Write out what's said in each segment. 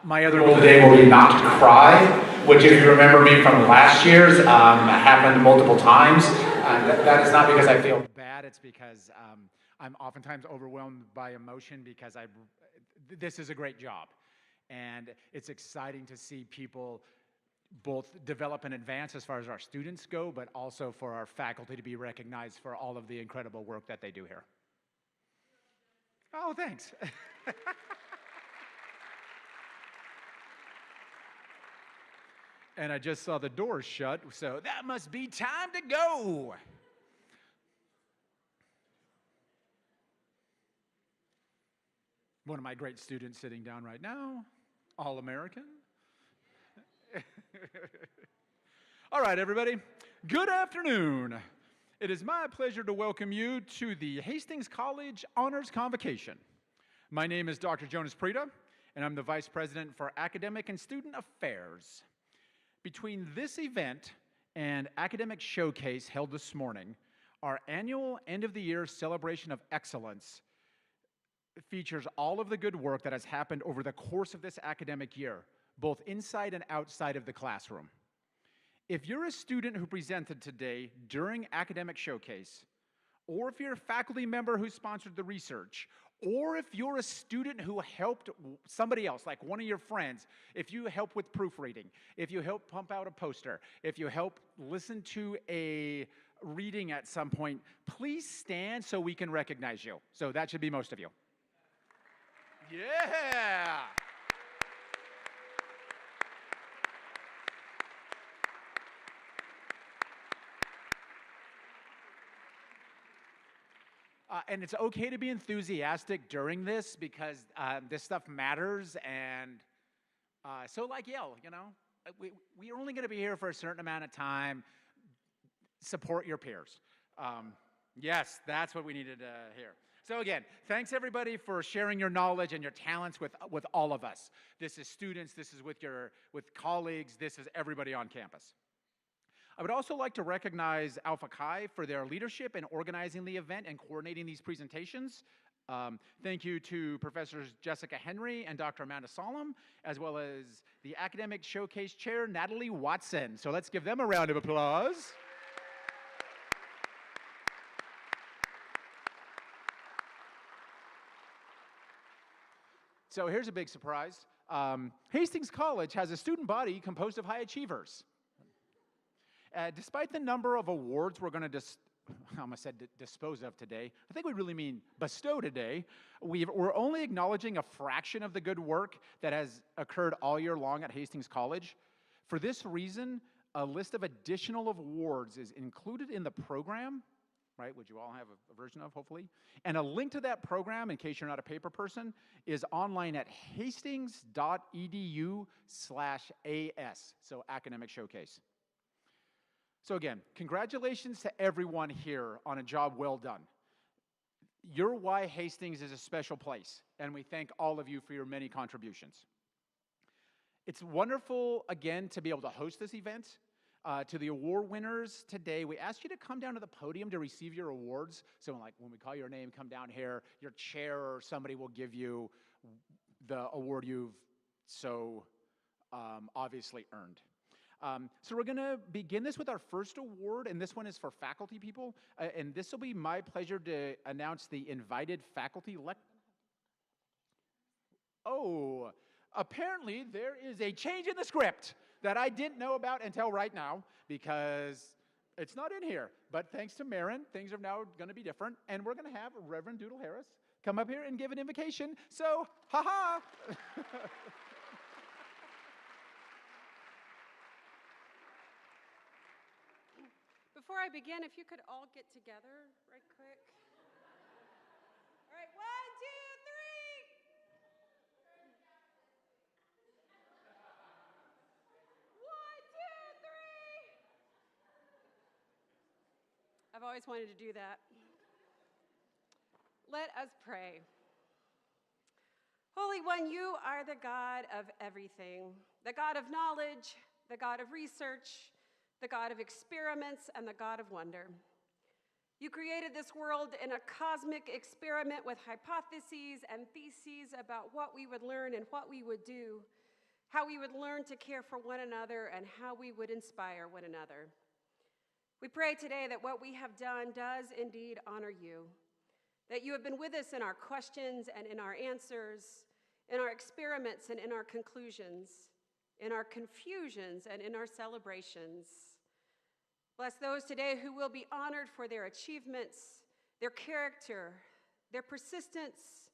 My other goal today will be not to cry, which if you remember me from last year's, happened multiple times. That is not because I feel bad, it's because I'm oftentimes overwhelmed by emotion because this is a great job. And it's exciting to see people both develop and advance as far as our students go, but also for our faculty to be recognized for all of the incredible work that they do here. Oh, thanks. And I just saw the doors shut, so that must be time to go. One of my great students sitting down right now, All-American. All right, everybody, good afternoon. It is my pleasure to welcome you to the Hastings College Honors Convocation. My name is Dr. Jonas Prida, and I'm the Vice President for Academic and Student Affairs. Between this event and academic showcase held this morning, our annual end-of-the-year celebration of excellence features all of the good work that has happened over the course of this academic year, both inside and outside of the classroom. If you're a student who presented today during academic showcase, or if you're a faculty member who sponsored the research, or if you're a student who helped somebody else, like one of your friends, if you help with proofreading, if you help pump out a poster, if you help listen to a reading at some point, please stand so we can recognize you. So that should be most of you. Yeah! And it's okay to be enthusiastic during this because this stuff matters, and so like yell, you know, we're only going to be here for a certain amount of time. Support your peers. Yes, that's what we needed to hear. So again, thanks everybody for sharing your knowledge and your talents with all of us. This is students, this is with colleagues, this is everybody on campus. I would also like to recognize Alpha Chi for their leadership in organizing the event and coordinating these presentations. Thank you to Professors Jessica Henry and Dr. Amanda Solom, as well as the Academic Showcase Chair, Natalie Watson. So let's give them a round of applause. So here's a big surprise. Hastings College has a student body composed of high achievers. Despite the number of awards we're going to dispose of today, I think we really mean bestow today, we're only acknowledging a fraction of the good work that has occurred all year long at Hastings College. For this reason, a list of additional awards is included in the program, right, which you all have a version of, hopefully. And a link to that program, in case you're not a paper person, is online at hastings.edu/AS, so Academic Showcase. So again, congratulations to everyone here on a job well done. You're why Hastings is a special place, and we thank all of you for your many contributions. It's wonderful, again, to be able to host this event. To the award winners today, we asked you to come down to the podium to receive your awards. So like when we call your name, come down here, your chair or somebody will give you the award you've so obviously earned. So we're going to begin this with our first award, and this one is for faculty people. And this will be my pleasure to announce the invited faculty. Oh, apparently there is a change in the script that I didn't know about until right now because it's not in here. But thanks to Marin, things are now going to be different. And we're going to have Reverend Doodle Harris come up here and give an invocation. So, ha-ha! Before I begin, if you could all get together right quick. All right, 1, 2, 3. 1, 2, 3. I've always wanted to do that. Let us pray. Holy One, you are the God of everything, the God of knowledge, the God of research, the God of experiments, and the God of wonder. You created this world in a cosmic experiment with hypotheses and theses about what we would learn and what we would do, how we would learn to care for one another, and how we would inspire one another. We pray today that what we have done does indeed honor you, that you have been with us in our questions and in our answers, in our experiments and in our conclusions, in our confusions and in our celebrations. Bless those today who will be honored for their achievements, their character, their persistence,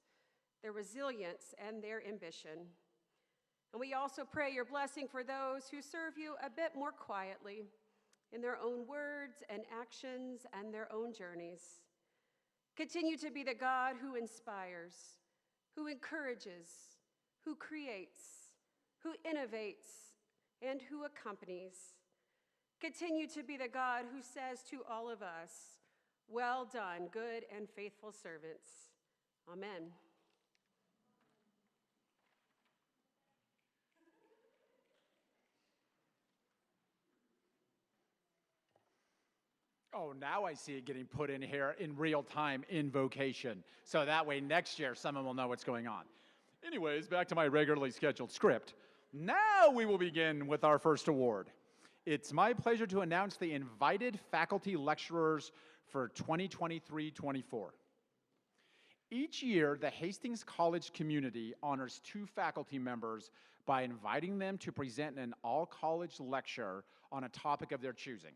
their resilience, and their ambition. And we also pray your blessing for those who serve you a bit more quietly in their own words and actions and their own journeys. Continue to be the God who inspires, who encourages, who creates, who innovates, and who accompanies. Continue to be the God who says to all of us, "Well done, good and faithful servants." Amen. Oh, now I see it getting put in here in real time in vocation. So that way next year someone will know what's going on. Anyways, back to my regularly scheduled script. Now we will begin with our first award. It's my pleasure to announce the invited faculty lecturers for 2023-24. Each year, the Hastings College community honors 2 faculty members by inviting them to present an all-college lecture on a topic of their choosing.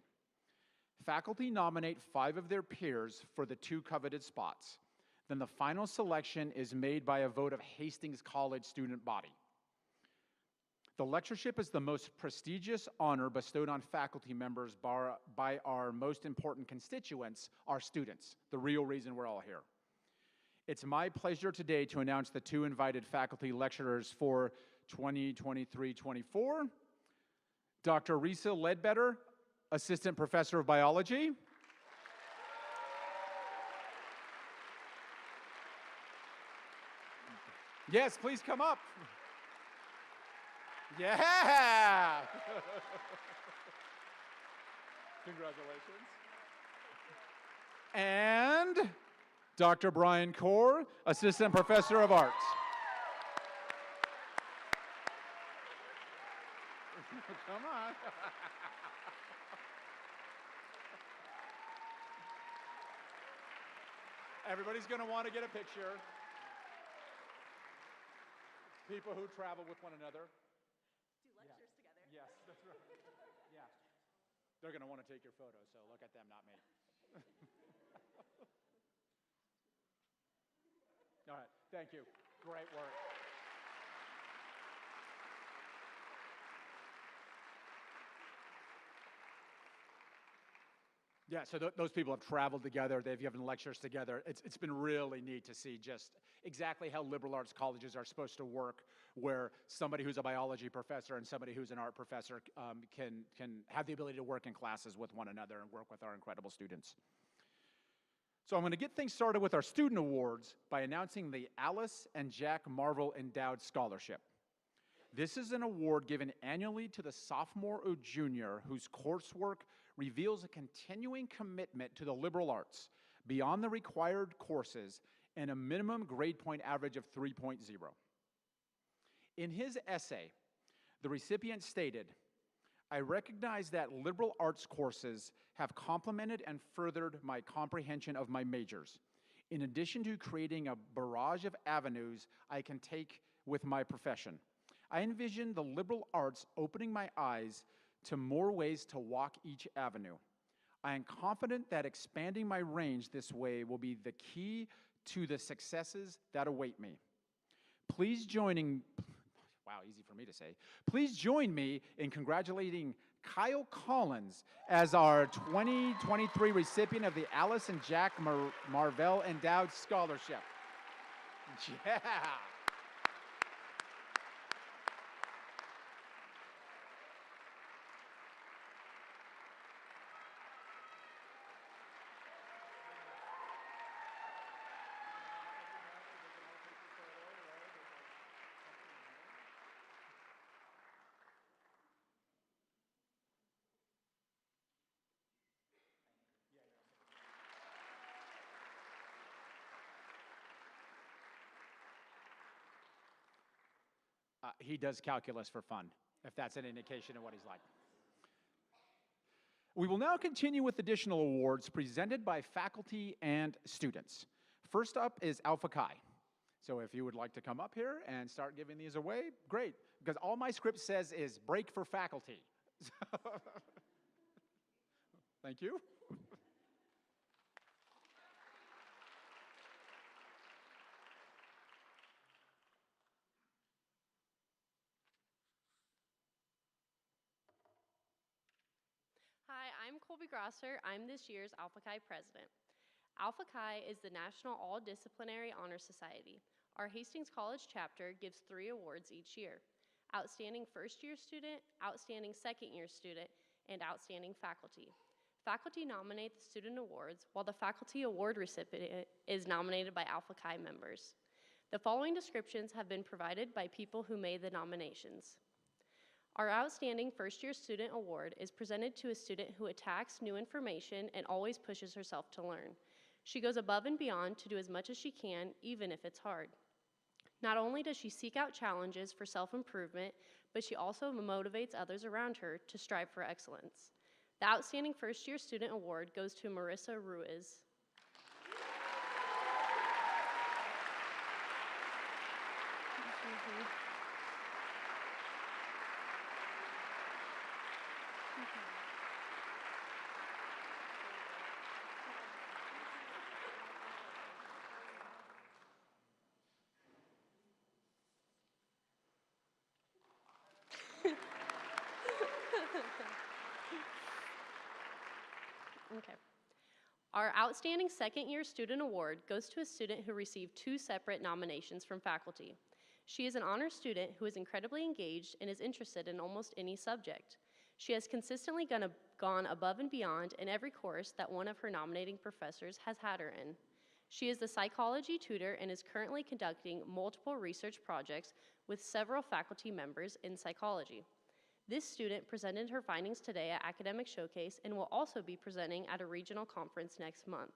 Faculty nominate 5 of their peers for the 2 coveted spots. Then the final selection is made by a vote of Hastings College student body. The lectureship is the most prestigious honor bestowed on faculty members by our most important constituents, our students, the real reason we're all here. It's my pleasure today to announce the 2 invited faculty lecturers for 2023-24. Dr. Risa Ledbetter, Assistant Professor of Biology. Yes, please come up. Yeah! Congratulations. And Dr. Brian Kaur, Assistant Professor of Arts. Come on. Everybody's going to want to get a picture. People who travel with one another. Do lectures together. Yes, that's right. Yeah. They're going to want to take your photo, so look at them, not me. All right, thank you. Great work. Yeah, so those people have traveled together. They've given lectures together. It's been really neat to see just exactly how liberal arts colleges are supposed to work, where somebody who's a biology professor and somebody who's an art professor can have the ability to work in classes with one another and work with our incredible students. So I'm going to get things started with our student awards by announcing the Alice and Jack Marvel Endowed Scholarship. This is an award given annually to the sophomore or junior whose coursework reveals a continuing commitment to the liberal arts beyond the required courses and a minimum grade point average of 3.0. In his essay, the recipient stated, "I recognize that liberal arts courses have complemented and furthered my comprehension of my majors, in addition to creating a barrage of avenues I can take with my profession. I envision the liberal arts opening my eyes to more ways to walk each avenue. I am confident that expanding my range this way will be the key to the successes that await me. Please join me in congratulating Kyle Collins as our 2023 recipient of the Alice and Jack Marvell Endowed Scholarship." Yeah. He does calculus for fun, if that's an indication of what he's like. We will now continue with additional awards presented by faculty and students. First up is Alpha Chi. So if you would like to come up here and start giving these away, great, because all my script says is break for faculty. Thank you. Hi, I'm Colby Grosser. I'm this year's Alpha Chi president. Alpha Chi is the National All-Disciplinary Honor Society. Our Hastings College chapter gives 3 awards each year: Outstanding First-Year Student, Outstanding Second-Year Student, and Outstanding Faculty. Faculty nominate the student awards, while the faculty award recipient is nominated by Alpha Chi members. The following descriptions have been provided by people who made the nominations. Our Outstanding First-Year Student Award is presented to a student who attacks new information and always pushes herself to learn. She goes above and beyond to do as much as she can, even if it's hard. Not only does she seek out challenges for self-improvement, but she also motivates others around her to strive for excellence. The Outstanding First-Year Student Award goes to Marissa Ruiz. Okay. Our Outstanding Second-Year Student Award goes to a student who received 2 separate nominations from faculty. She is an honor student who is incredibly engaged and is interested in almost any subject. She has consistently gone above and beyond in every course that one of her nominating professors has had her in. She is the psychology tutor and is currently conducting multiple research projects with several faculty members in psychology. This student presented her findings today at Academic Showcase and will also be presenting at a regional conference next month.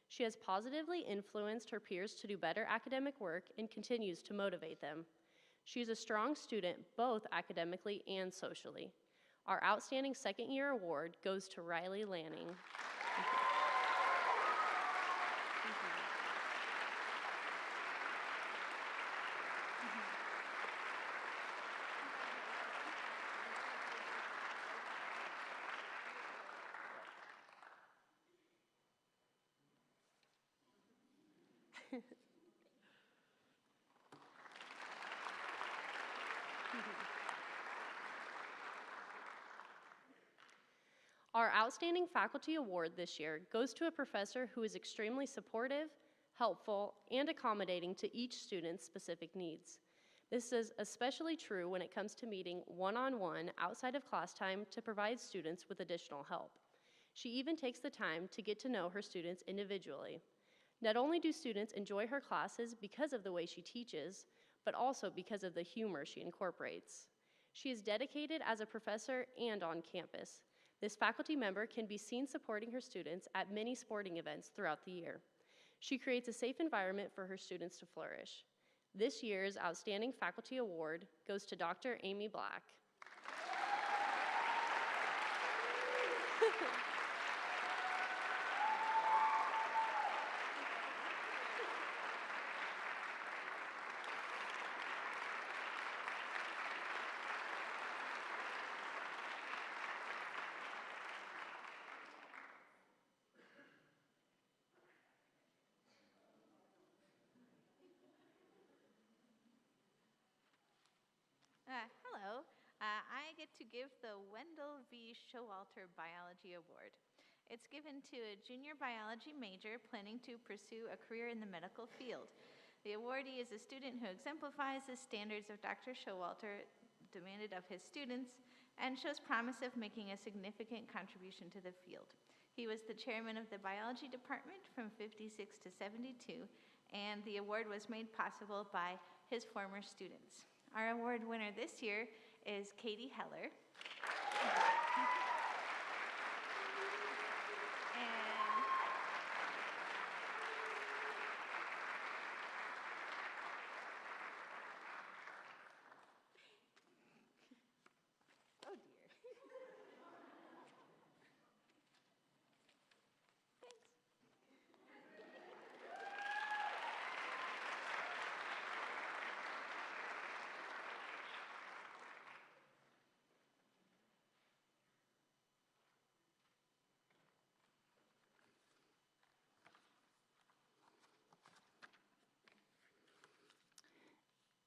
She has positively influenced her peers to do better academic work and continues to motivate them. She is a strong student, both academically and socially. Our Outstanding Second-Year Award goes to Riley Lanning. Our Outstanding Faculty Award this year goes to a professor who is extremely supportive, helpful, and accommodating to each student's specific needs. This is especially true when it comes to meeting one-on-one outside of class time to provide students with additional help. She even takes the time to get to know her students individually. Not only do students enjoy her classes because of the way she teaches, but also because of the humor she incorporates. She is dedicated as a professor and on campus. This faculty member can be seen supporting her students at many sporting events throughout the year. She creates a safe environment for her students to flourish. This year's Outstanding Faculty Award goes to Dr. Amy Black. Hello. I get to give the Wendell V. Showalter Biology Award. It's given to a junior biology major planning to pursue a career in the medical field. The awardee is a student who exemplifies the standards of Dr. Showalter demanded of his students and shows promise of making a significant contribution to the field. He was the chairman of the biology department from 56 to 72, and the award was made possible by his former students. Our award winner this year is Katie Heller.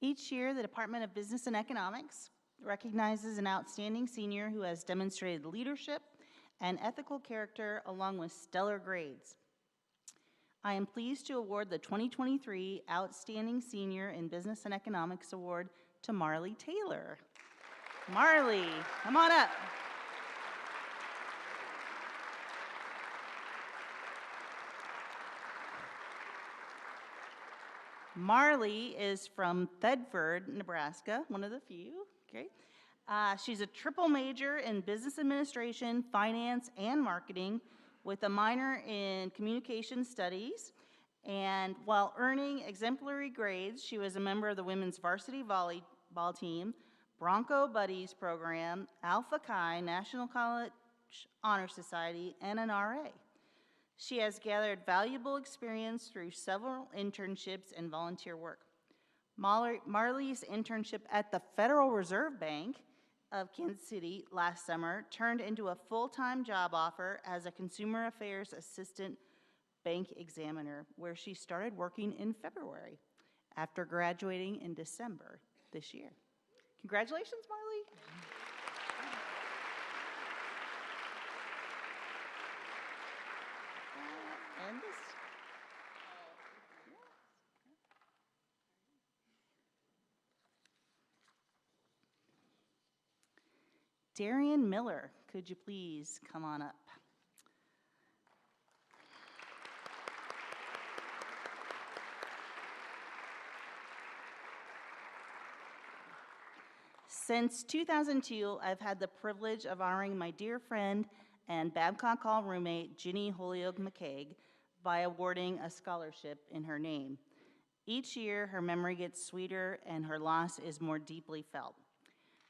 Each year, the Department of Business and Economics recognizes an outstanding senior who has demonstrated leadership and ethical character along with stellar grades. I am pleased to award the 2023 Outstanding Senior in Business and Economics Award to Marley Taylor. Marley, come on up. Marley is from Thedford, Nebraska, one of the few, okay? She's a triple major in business administration, finance, and marketing with a minor in communication studies. And while earning exemplary grades, she was a member of the women's varsity volleyball team, Bronco Buddies program, Alpha Chi, National College Honor Society, and an RA. She has gathered valuable experience through several internships and volunteer work. Marley's internship at the Federal Reserve Bank of Kansas City last summer turned into a full-time job offer as a consumer affairs assistant bank examiner, where she started working in February after graduating in December this year. Congratulations, Marley. And this. Darian Miller, could you please come on up? Since 2002, I've had the privilege of honoring my dear friend and Babcock Hall roommate, Ginny Holyoke McCaig, by awarding a scholarship in her name. Each year, her memory gets sweeter and her loss is more deeply felt.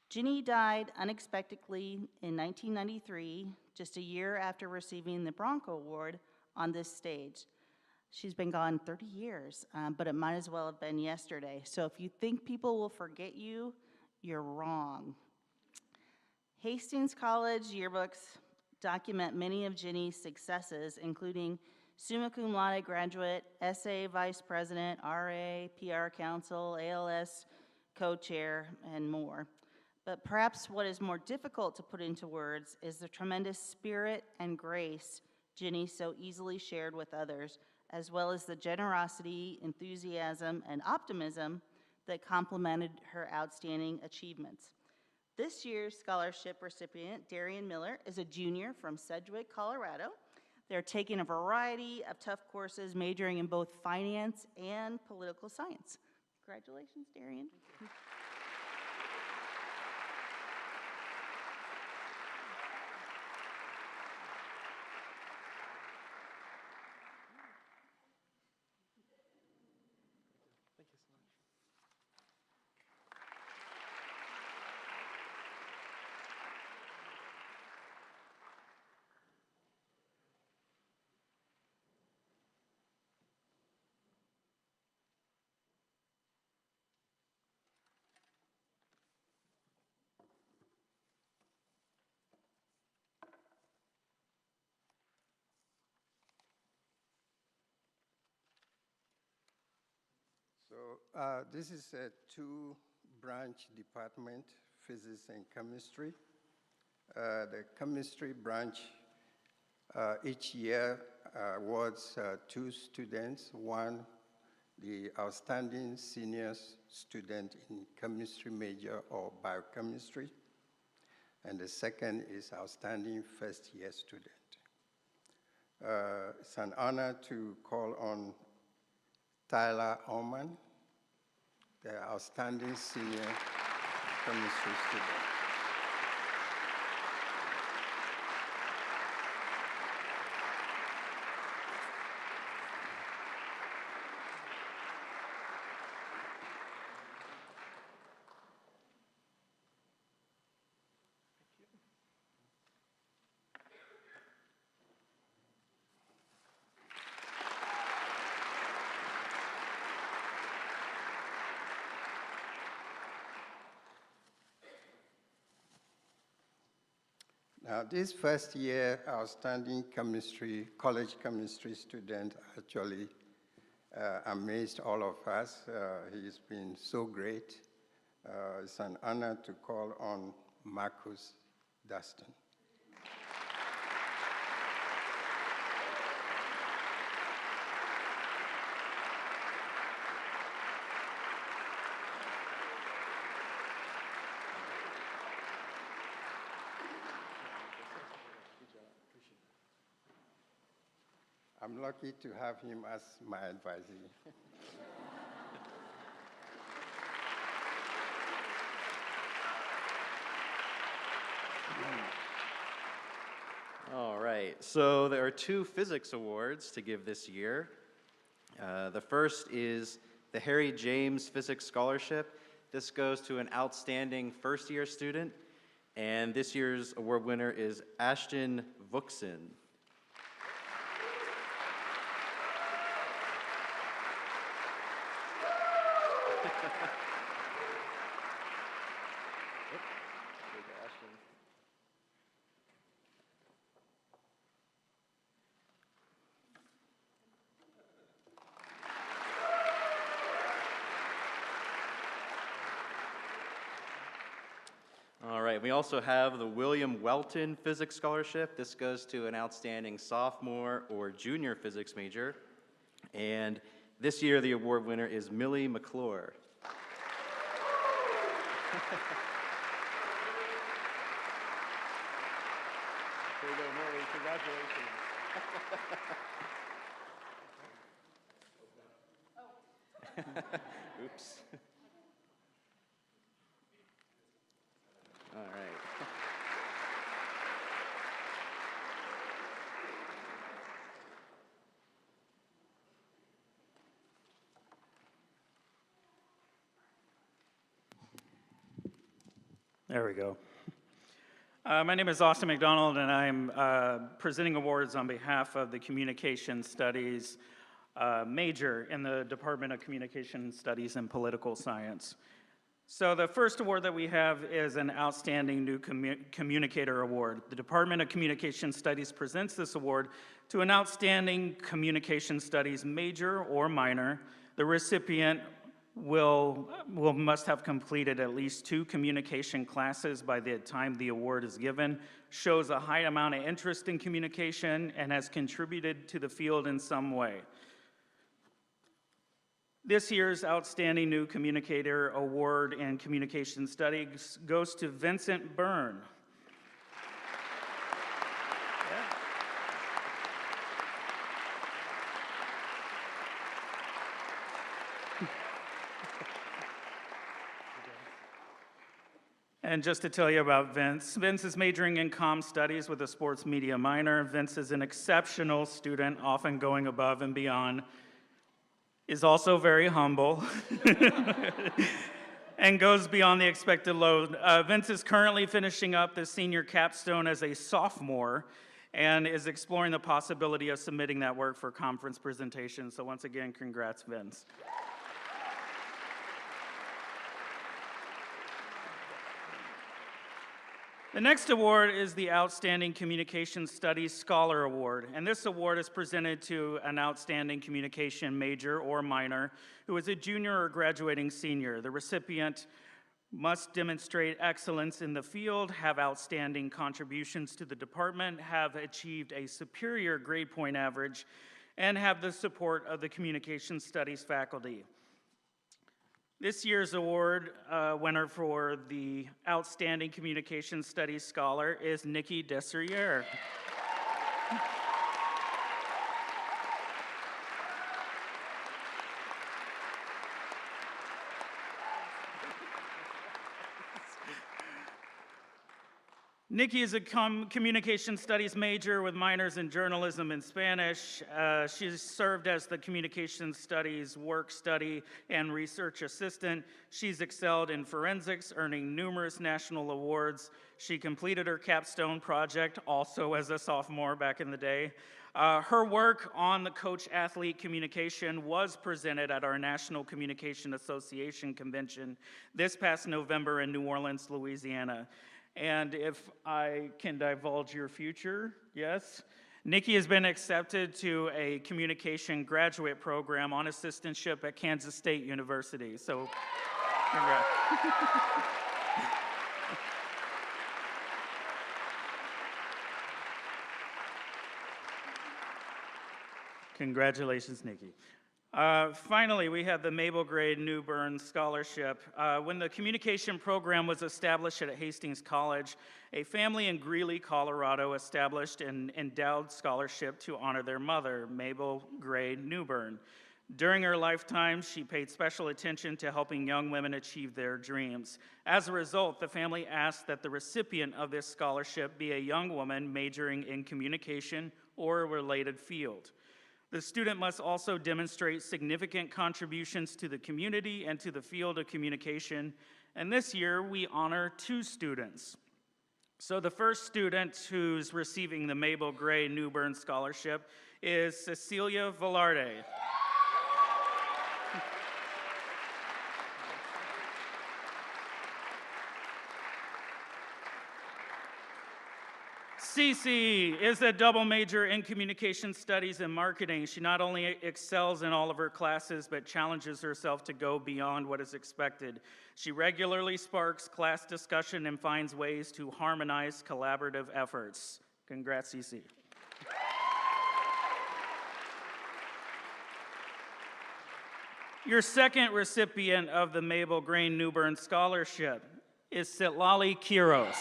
Ginny died unexpectedly in 1993, just a year after receiving the Bronco Award on this stage. She's been gone 30 years, but it might as well have been yesterday. So if you think people will forget you, you're wrong. Hastings College yearbooks document many of Ginny's successes, including summa cum laude graduate, SA vice president, RA, PR council, ALS co-chair, and more. But perhaps what is more difficult to put into words is the tremendous spirit and grace Ginny so easily shared with others, as well as the generosity, enthusiasm, and optimism that complemented her outstanding achievements. This year's scholarship recipient, Darian Miller, is a junior from Sedgwick, Colorado. They're taking a variety of tough courses, majoring in both finance and political science. Congratulations, Darian. So this is a two-branch department, physics and chemistry. The chemistry branch each year awards two students, one the outstanding senior student in chemistry major or biochemistry, and the second is outstanding first-year student. It's an honor to call on Tyler Oman, the outstanding senior chemistry student. Now, this first year outstanding chemistry, college chemistry student actually amazed all of us. He's been so great. It's an honor to call on Marcus Dustin. I'm lucky to have him as my advisee. All right, so there are 2 physics awards to give this year. The first is the Harry James Physics Scholarship. This goes to an outstanding first-year student, and this year's award winner is Ashton Vuxen. All right, we also have the William Welton Physics Scholarship. This goes to an outstanding sophomore or junior physics major. And this year, the award winner is Millie McClure. There you go, Millie. Congratulations. Oops. All right. There we go. My name is Austin McDonald, and I'm presenting awards on behalf of the Communication Studies major in the Department of Communication Studies and Political Science. So the first award that we have is an Outstanding New Communicator Award. The Department of Communication Studies presents this award to an Outstanding Communication Studies major or minor. The recipient must have completed at least 2 communication classes by the time the award is given, shows a high amount of interest in communication, and has contributed to the field in some way. This year's Outstanding New Communicator Award in Communication Studies goes to Vincent Byrne. And just to tell you about Vince, Vince is majoring in comm studies with a sports media minor. Vince is an exceptional student, often going above and beyond, is also very humble, and goes beyond the expected load. Vince is currently finishing up the senior capstone as a sophomore and is exploring the possibility of submitting that work for conference presentation. So once again, congrats, Vince. The next award is the Outstanding Communication Studies Scholar Award, and this award is presented to an outstanding communication major or minor who is a junior or graduating senior. The recipient must demonstrate excellence in the field, have outstanding contributions to the department, have achieved a superior grade point average, and have the support of the Communication Studies faculty. This year's award winner for the Outstanding Communication Studies Scholar is Nikki Desserriere. Nikki is a communication studies major with minors in journalism and Spanish. She's served as the communication studies work study and research assistant. She's excelled in forensics, earning numerous national awards. She completed her capstone project also as a sophomore back in the day. Her work on the coach-athlete communication was presented at our National Communication Association convention this past November in New Orleans, Louisiana. And if I can divulge your future, yes, Nikki has been accepted to a communication graduate program on assistantship at Kansas State University. So, congrats. Congratulations, Nikki. Finally, we have the Mabel Gray Newbern Scholarship. When the communication program was established at Hastings College, a family in Greeley, Colorado established an endowed scholarship to honor their mother, Mabel Gray Newbern. During her lifetime, she paid special attention to helping young women achieve their dreams. As a result, the family asked that the recipient of this scholarship be a young woman majoring in communication or a related field. The student must also demonstrate significant contributions to the community and to the field of communication. And this year, we honor 2 students. So the first student who's receiving the Mabel Gray Newbern Scholarship is Cecilia Velarde. Cece is a double major in communication studies and marketing. She not only excels in all of her classes, but challenges herself to go beyond what is expected. She regularly sparks class discussion and finds ways to harmonize collaborative efforts. Congrats, Cece. Your second recipient of the Mabel Gray Newbern Scholarship is Sitlali Kiros.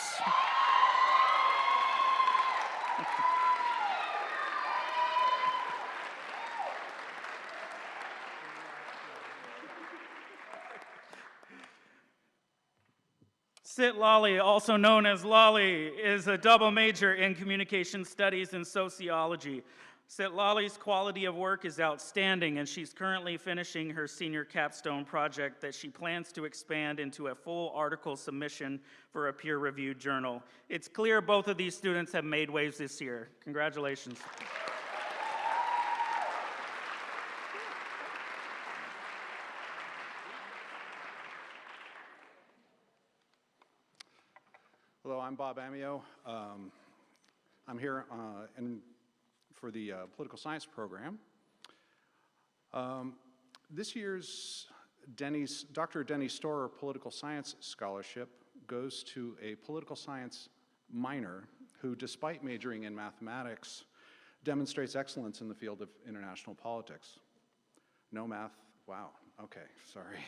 Sitlali, also known as Lolly, is a double major in communication studies and sociology. Sitlali's quality of work is outstanding, and she's currently finishing her senior capstone project that she plans to expand into a full article submission for a peer-reviewed journal. It's clear both of these students have made waves this year. Congratulations. Hello, I'm Bob Amio. I'm here for the political science program. This year's Dr. Denny Storer Political Science Scholarship goes to a political science minor who, despite majoring in mathematics, demonstrates excellence in the field of international politics. No math? Wow, okay, sorry.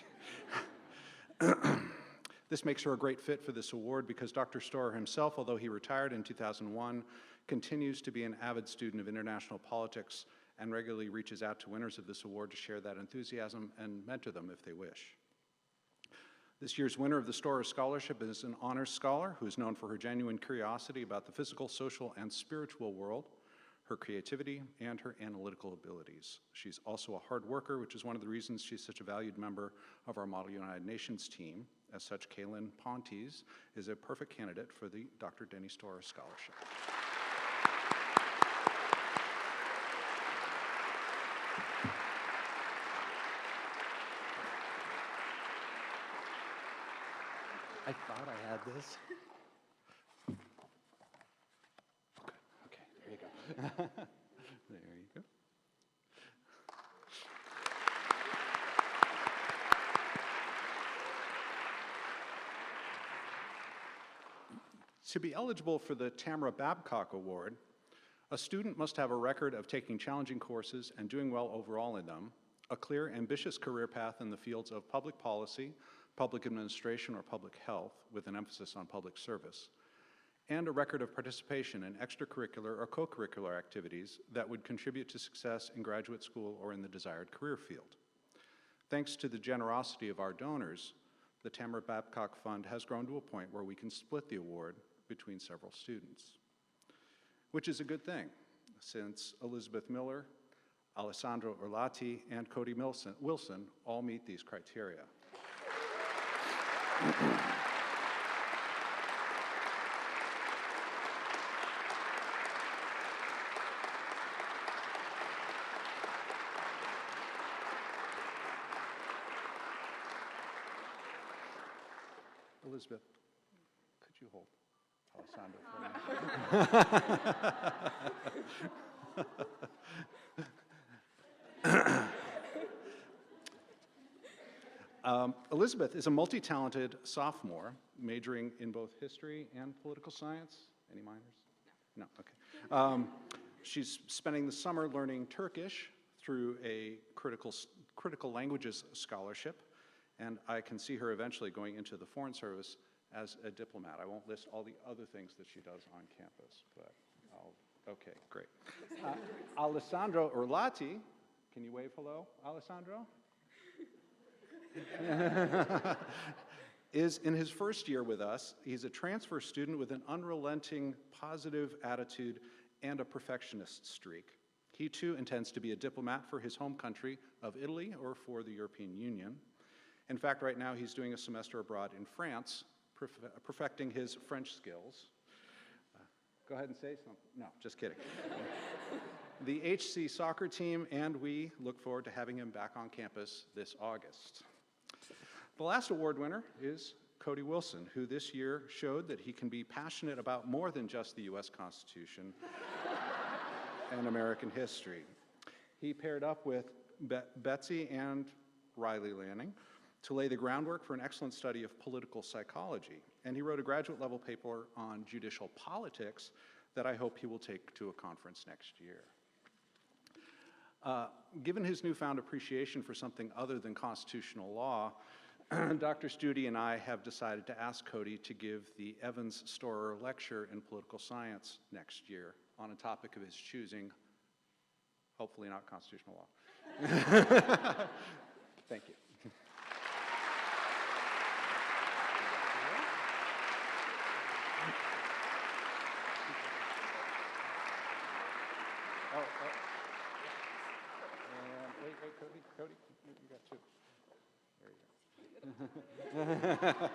This makes her a great fit for this award because Dr. Storer himself, although he retired in 2001, continues to be an avid student of international politics and regularly reaches out to winners of this award to share that enthusiasm and mentor them if they wish. This year's winner of the Storer Scholarship is an honors scholar who is known for her genuine curiosity about the physical, social, and spiritual world, her creativity, and her analytical abilities. She's also a hard worker, which is one of the reasons she's such a valued member of our Model United Nations team. As such, Kaylin Pontes is a perfect candidate for the Dr. Denny Storer Scholarship. I thought I had this. Okay, there you go. There you go. To be eligible for the Tamara Babcock Award, a student must have a record of taking challenging courses and doing well overall in them, a clear, ambitious career path in the fields of public policy, public administration, or public health, with an emphasis on public service, and a record of participation in extracurricular or co-curricular activities that would contribute to success in graduate school or in the desired career field. Thanks to the generosity of our donors, the Tamara Babcock Fund has grown to a point where we can split the award between several students, which is a good thing, since Elizabeth Miller, Alessandro Orlati, and Cody Wilson all meet these criteria. Elizabeth, could you hold Alessandro for a minute? Elizabeth is a multi-talented sophomore, majoring in both history and political science. Any minors? No, okay. She's spending the summer learning Turkish through a critical languages scholarship, and I can see her eventually going into the Foreign Service as a diplomat. I won't list all the other things that she does on campus, but okay, great. Alessandro Urlati, can you wave hello, Alessandro? Is in his first year with us. He's a transfer student with an unrelenting positive attitude and a perfectionist streak. He too intends to be a diplomat for his home country of Italy or for the European Union. In fact, right now he's doing a semester abroad in France, perfecting his French skills. Go ahead and say something. No, just kidding. The HC soccer team and we look forward to having him back on campus this August. The last award winner is Cody Wilson, who this year showed that he can be passionate about more than just the U.S. Constitution and American history. He paired up with Betsy and Riley Lanning to lay the groundwork for an excellent study of political psychology, and he wrote a graduate level paper on judicial politics that I hope he will take to a conference next year. Given his newfound appreciation for something other than constitutional law, Dr. Studi and I have decided to ask Cody to give the Evans Storer Lecture in Political Science next year on a topic of his choosing, hopefully not constitutional law. Thank you. Wait, Cody, you got two. There you go.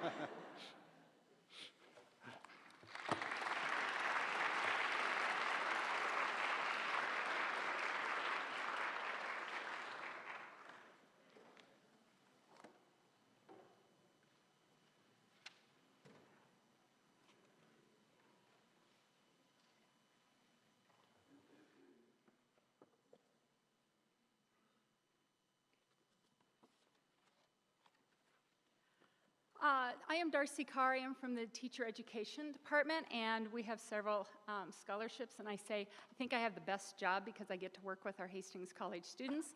I am Darcy Carr. I am from the Teacher Education Department, and we have several scholarships, and I think I have the best job because I get to work with our Hastings College students.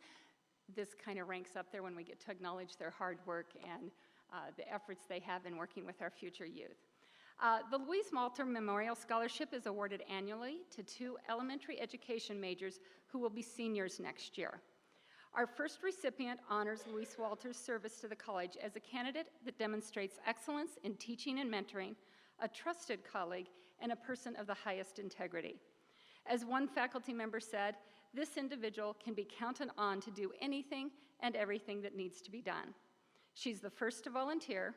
This kind of ranks up there when we get to acknowledge their hard work and the efforts they have in working with our future youth. The Louise Walter Memorial Scholarship is awarded annually to 2 elementary education majors who will be seniors next year. Our first recipient honors Louise Walter's service to the college as a candidate that demonstrates excellence in teaching and mentoring, a trusted colleague, and a person of the highest integrity. As one faculty member said, this individual can be counted on to do anything and everything that needs to be done. She's the first to volunteer.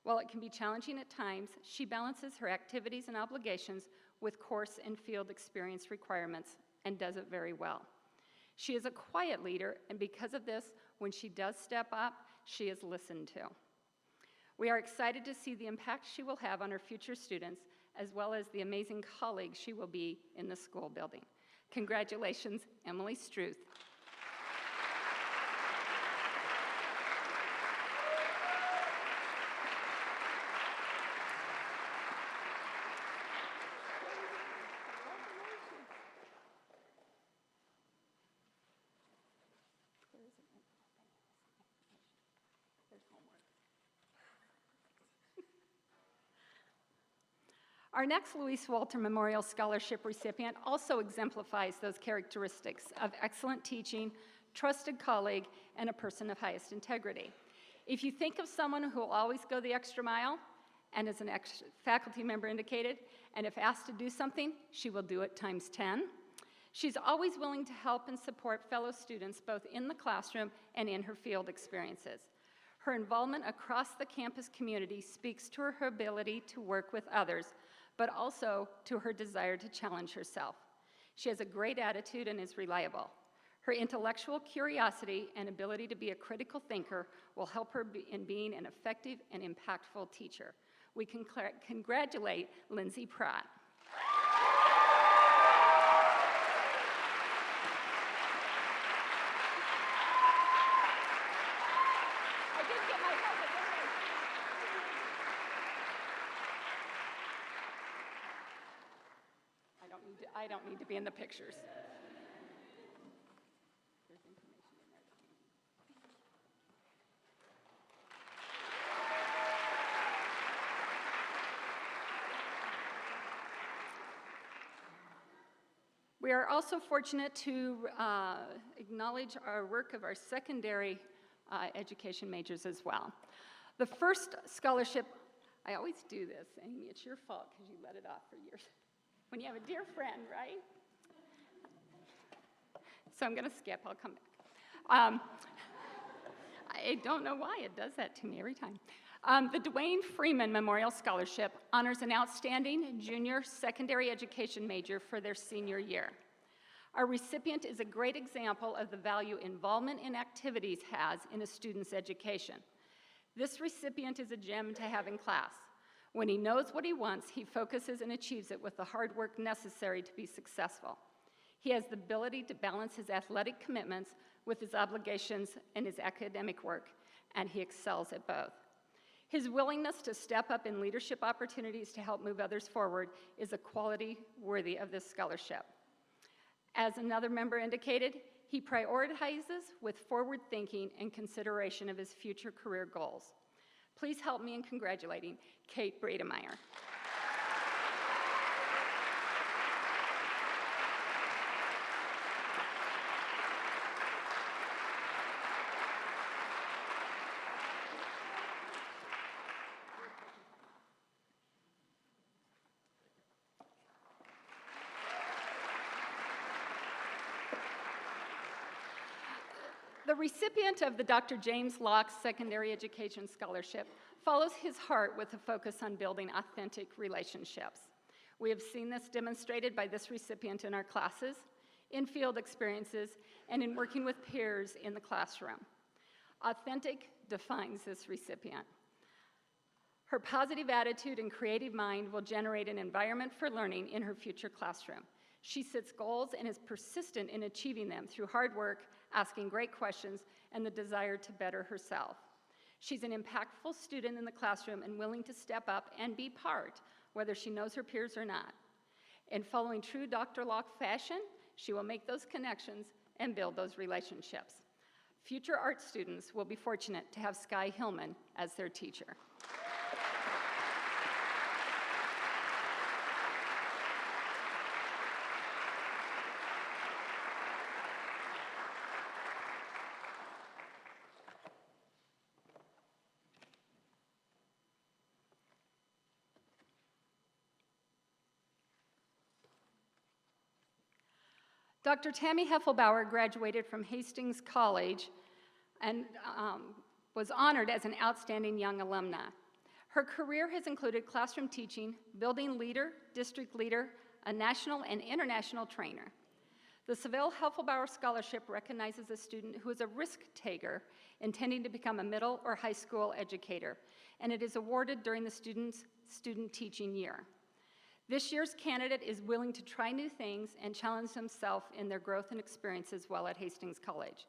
While it can be challenging at times, she balances her activities and obligations with course and field experience requirements and does it very well. She is a quiet leader, and because of this, when she does step up, she is listened to. We are excited to see the impact she will have on her future students, as well as the amazing colleague she will be in the school building. Congratulations, Emily Struth. Our next Louise Walter Memorial Scholarship recipient also exemplifies those characteristics of excellent teaching, trusted colleague, and a person of highest integrity. If you think of someone who will always go the extra mile, and as an faculty member indicated, and if asked to do something, she will do it times 10. She's always willing to help and support fellow students both in the classroom and in her field experiences. Her involvement across the campus community speaks to her ability to work with others, but also to her desire to challenge herself. She has a great attitude and is reliable. Her intellectual curiosity and ability to be a critical thinker will help her in being an effective and impactful teacher. We congratulate Lindsay Pratt. I don't need to be in the pictures. We are also fortunate to acknowledge our work of our secondary education majors as well. The first scholarship, I always do this, Amy, it's your fault because you let it off for years. When you have a dear friend, right? So I'm gonna skip, I'll come back. I don't know why it does that to me every time. The Dwayne Freeman Memorial Scholarship honors an outstanding junior secondary education major for their senior year. Our recipient is a great example of the value involvement in activities has in a student's education. This recipient is a gem to have in class. When he knows what he wants, he focuses and achieves it with the hard work necessary to be successful. He has the ability to balance his athletic commitments with his obligations and his academic work, and he excels at both. His willingness to step up in leadership opportunities to help move others forward is a quality worthy of this scholarship. As another member indicated, he prioritizes with forward thinking and consideration of his future career goals. Please help me in congratulating Kate Brademeyer. The recipient of the Dr. James Locke Secondary Education Scholarship follows his heart with a focus on building authentic relationships. We have seen this demonstrated by this recipient in our classes, in field experiences, and in working with peers in the classroom. Authentic defines this recipient. Her positive attitude and creative mind will generate an environment for learning in her future classroom. She sets goals and is persistent in achieving them through hard work, asking great questions, and the desire to better herself. She's an impactful student in the classroom and willing to step up and be part, whether she knows her peers or not. In following true Dr. Locke fashion, she will make those connections and build those relationships. Future art students will be fortunate to have Sky Hillman as their teacher. Dr. Tammy Heffelbauer graduated from Hastings College and was honored as an outstanding young alumna. Her career has included classroom teaching, building leader, district leader, a national and international trainer. The Seville Heffelbauer Scholarship recognizes a student who is a risk taker intending to become a middle or high school educator, and it is awarded during the student's student teaching year. This year's candidate is willing to try new things and challenge themselves in their growth and experiences while at Hastings College.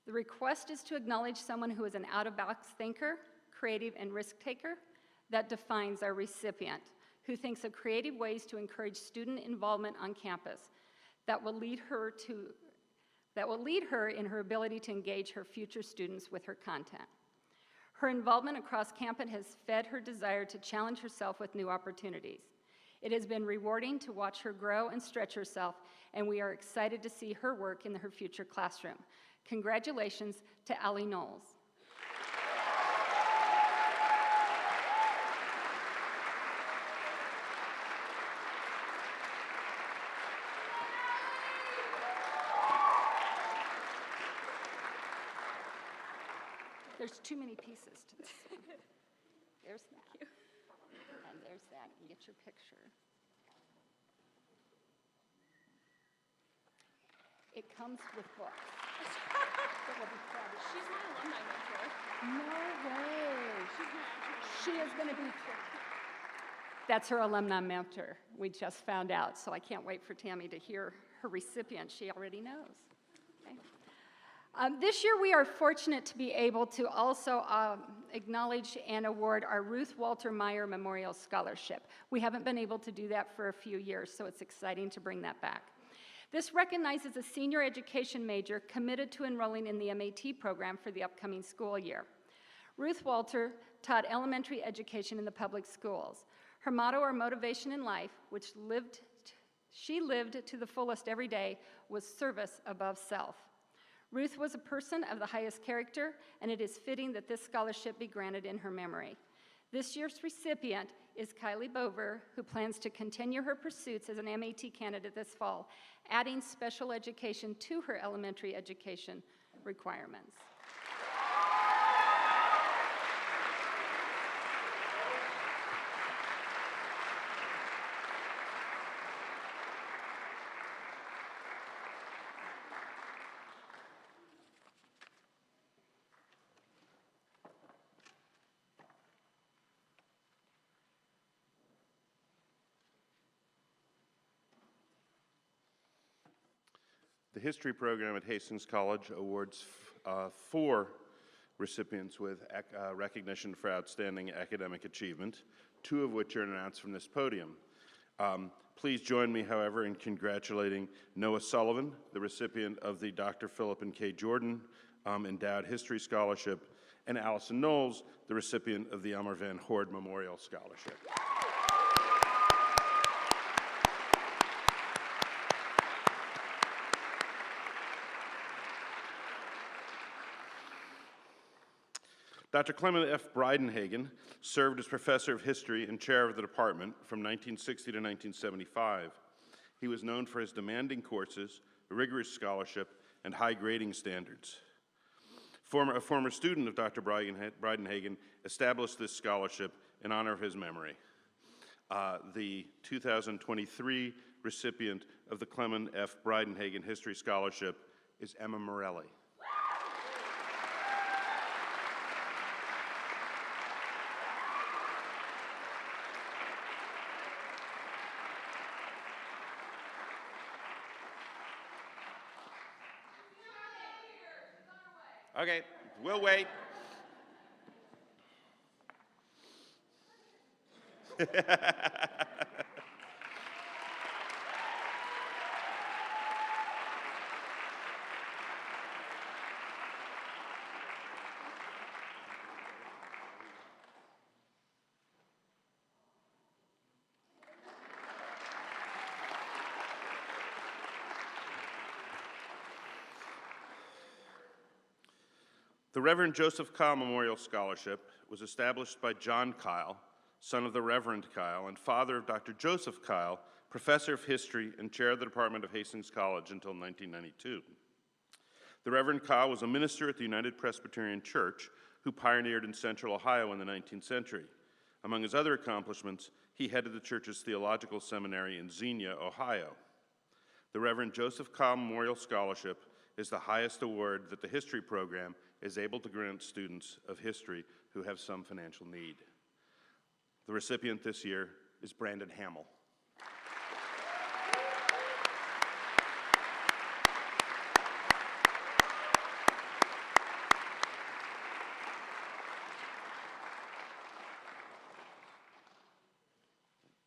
The request is to acknowledge someone who is an out-of-box thinker, creative, and risk taker. That defines our recipient, who thinks of creative ways to encourage student involvement on campus that will lead her in her ability to engage her future students with her content. Her involvement across campus has fed her desire to challenge herself with new opportunities. It has been rewarding to watch her grow and stretch herself, and we are excited to see her work in her future classroom. Congratulations to Allie Knowles. There's too many pieces to this one. There's that. And there's that. You get your picture. It comes with books. She's my alumni mentor. No way. She is going to be. That's her alumni mentor. We just found out, so I can't wait for Tammy to hear her recipient. She already knows. Okay. This year, we are fortunate to be able to also acknowledge and award our Ruth Walter Meyer Memorial Scholarship. We haven't been able to do that for a few years, so it's exciting to bring that back. This recognizes a senior education major committed to enrolling in the MAT program for the upcoming school year. Ruth Walter taught elementary education in the public schools. Her motto or motivation in life, which she lived to the fullest every day, was service above self. Ruth was a person of the highest character, and it is fitting that this scholarship be granted in her memory. This year's recipient is Kylie Bover, who plans to continue her pursuits as an MAT candidate this fall, adding special education to her elementary education requirements. The history program at Hastings College awards 4 recipients with recognition for outstanding academic achievement, 2 of which are announced from this podium. Please join me, however, in congratulating Noah Sullivan, the recipient of the Dr. Philip and K. Jordan Endowed History Scholarship, and Allison Knowles, the recipient of the Elmer Van Horde Memorial Scholarship. Dr. Clement F. Breidenhagen served as professor of history and chair of the department from 1960 to 1975. He was known for his demanding courses, rigorous scholarship, and high grading standards. A former student of Dr. Breidenhagen established this scholarship in honor of his memory. The 2023 recipient of the Clement F. Breidenhagen History Scholarship is Emma Morelli. Okay, we'll wait. The Reverend Joseph Kyle Memorial Scholarship was established by John Kyle, son of the Reverend Kyle and father of Dr. Joseph Kyle, professor of history and chair of the Department of Hastings College until 1992. The Reverend Kyle was a minister at the United Presbyterian Church who pioneered in Central Ohio in the 19th century. Among his other accomplishments, he headed the church's theological seminary in Xenia, Ohio. The Reverend Joseph Kyle Memorial Scholarship is the highest award that the history program is able to grant students of history who have some financial need. The recipient this year is Brandon Hamill.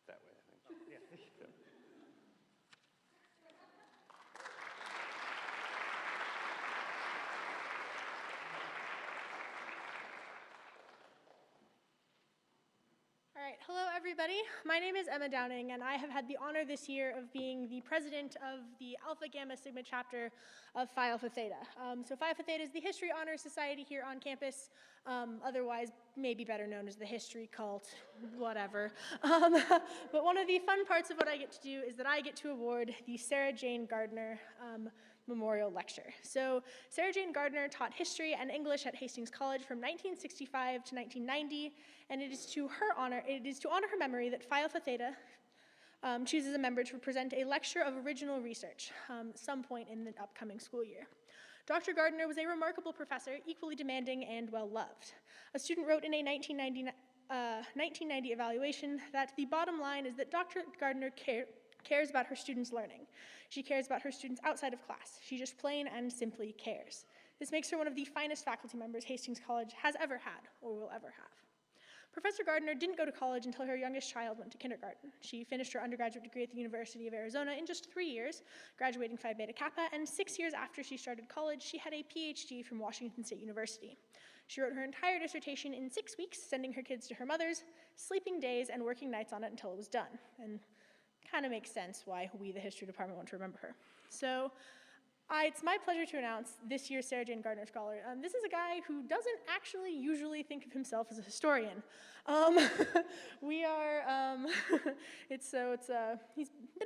That way, I think. Yeah. All right, hello everybody. My name is Emma Downing, and I have had the honor this year of being the president of the Alpha Gamma Sigma chapter of Phi Alpha Theta. So Phi Alpha Theta is the History Honor Society here on campus, otherwise maybe better known as the History Cult, whatever. But one of the fun parts of what I get to do is that I get to award the Sarah Jane Gardner Memorial Lecture. So Sarah Jane Gardner taught history and English at Hastings College from 1965 to 1990, and it is to honor her memory that Phi Alpha Theta chooses a member to present a lecture of original research some point in the upcoming school year. Dr. Gardner was a remarkable professor, equally demanding and well-loved. A student wrote in a 1990 evaluation that the bottom line is that Dr. Gardner cares about her students' learning. She cares about her students outside of class. She just plain and simply cares. This makes her one of the finest faculty members Hastings College has ever had or will ever have. Professor Gardner didn't go to college until her youngest child went to kindergarten. She finished her undergraduate degree at the University of Arizona in just 3 years, graduating Phi Beta Kappa, and 6 years after she started college, she had a PhD from Washington State University. She wrote her entire dissertation in 6 weeks, sending her kids to her mother's, sleeping days, and working nights on it until it was done. And kind of makes sense why we, the history department, want to remember her. So it's my pleasure to announce this year's Sarah Jane Gardner Scholar. This is a guy who doesn't actually usually think of himself as a historian. He's been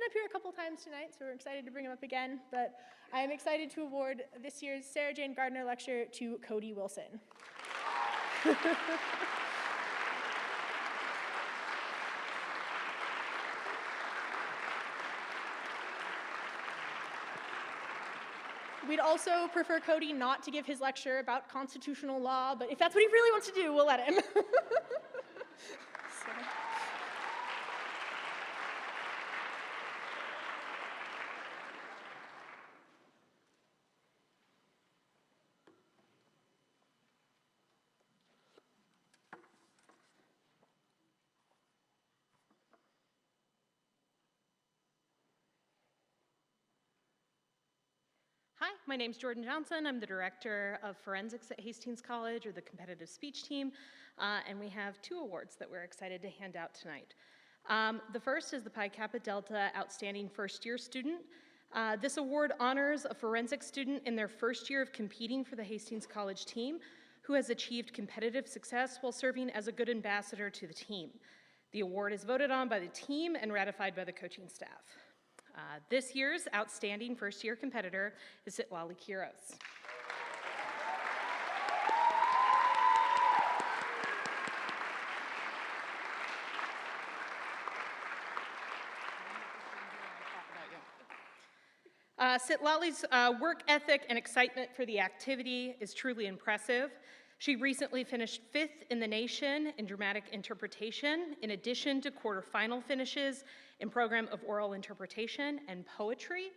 up here a couple times tonight, so we're excited to bring him up again, but I am excited to award this year's Sarah Jane Gardner Lecture to Cody Wilson. We'd also prefer Cody not to give his lecture about constitutional law, but if that's what he really wants to do, we'll let him. Hi, my name's Jordan Johnson. I'm the Director of Forensics at Hastings College, or the Competitive Speech Team, and we have 2 awards that we're excited to hand out tonight. The first is the Pi Kappa Delta Outstanding First Year Student. This award honors a forensic student in their first year of competing for the Hastings College team who has achieved competitive success while serving as a good ambassador to the team. The award is voted on by the team and ratified by the coaching staff. This year's outstanding first-year competitor is Sitlali Kiros. Sitlali's work ethic and excitement for the activity is truly impressive. She recently finished 5th in the nation in dramatic interpretation, in addition to quarterfinal finishes in program of oral interpretation and poetry.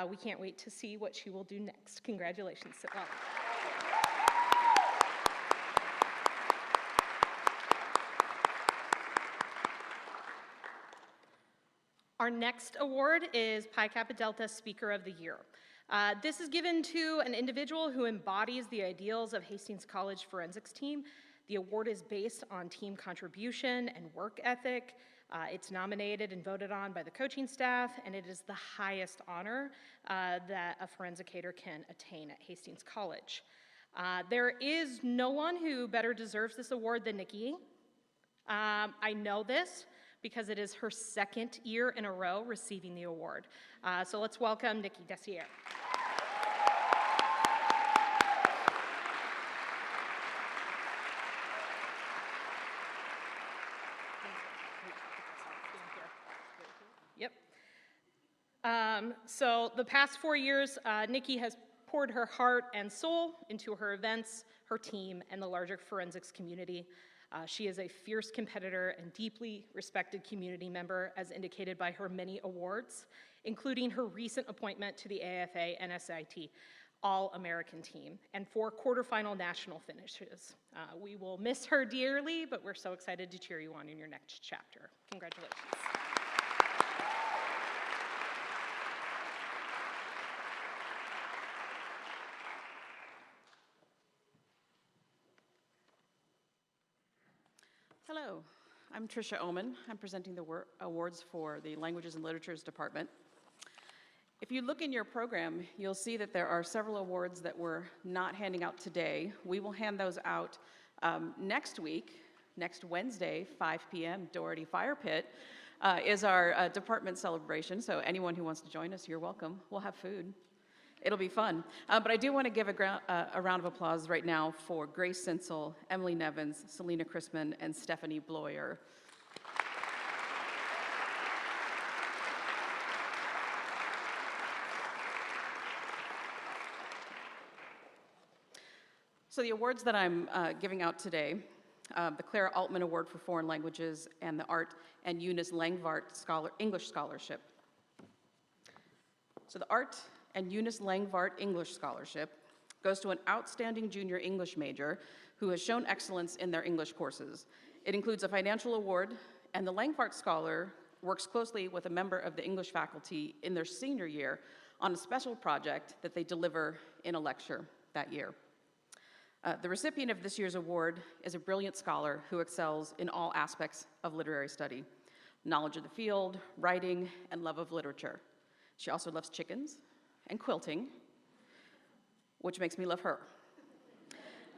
We can't wait to see what she will do next. Congratulations, Sitlali. Our next award is Pi Kappa Delta Speaker of the Year. This is given to an individual who embodies the ideals of Hastings College Forensics team. The award is based on team contribution and work ethic. It's nominated and voted on by the coaching staff, and it is the highest honor that a forensicator can attain at Hastings College. There is no one who better deserves this award than Nikki. I know this because it is her 2nd year in a row receiving the award. So let's welcome Nikki Dessier. Yep. So the past 4 years, Nikki has poured her heart and soul into her events, her team, and the larger forensics community. She is a fierce competitor and deeply respected community member, as indicated by her many awards, including her recent appointment to the AFA NSIT All-American team and 4 quarterfinal national finishes. We will miss her dearly, but we're so excited to cheer you on in your next chapter. Congratulations. Hello, I'm Tricia Oman. I'm presenting the awards for the Languages and Literatures Department. If you look in your program, you'll see that there are several awards that we're not handing out today. We will hand those out next week, next Wednesday, 5 p.m., Doherty Fire Pit, is our department celebration. So anyone who wants to join us, you're welcome. We'll have food. It'll be fun. But I do want to give a round of applause right now for Grace Sinsel, Emily Nevins, Selena Chrisman, and Stephanie Bloyer. So the awards that I'm giving out today, the Clara Altman Award for Foreign Languages and the Art and Eunice Langvart English Scholarship. So the Art and Eunice Langvart English Scholarship goes to an outstanding junior English major who has shown excellence in their English courses. It includes a financial award, and the Langfart Scholar works closely with a member of the English faculty in their senior year on a special project that they deliver in a lecture that year. The recipient of this year's award is a brilliant scholar who excels in all aspects of literary study: knowledge of the field, writing, and love of literature. She also loves chickens and quilting, which makes me love her.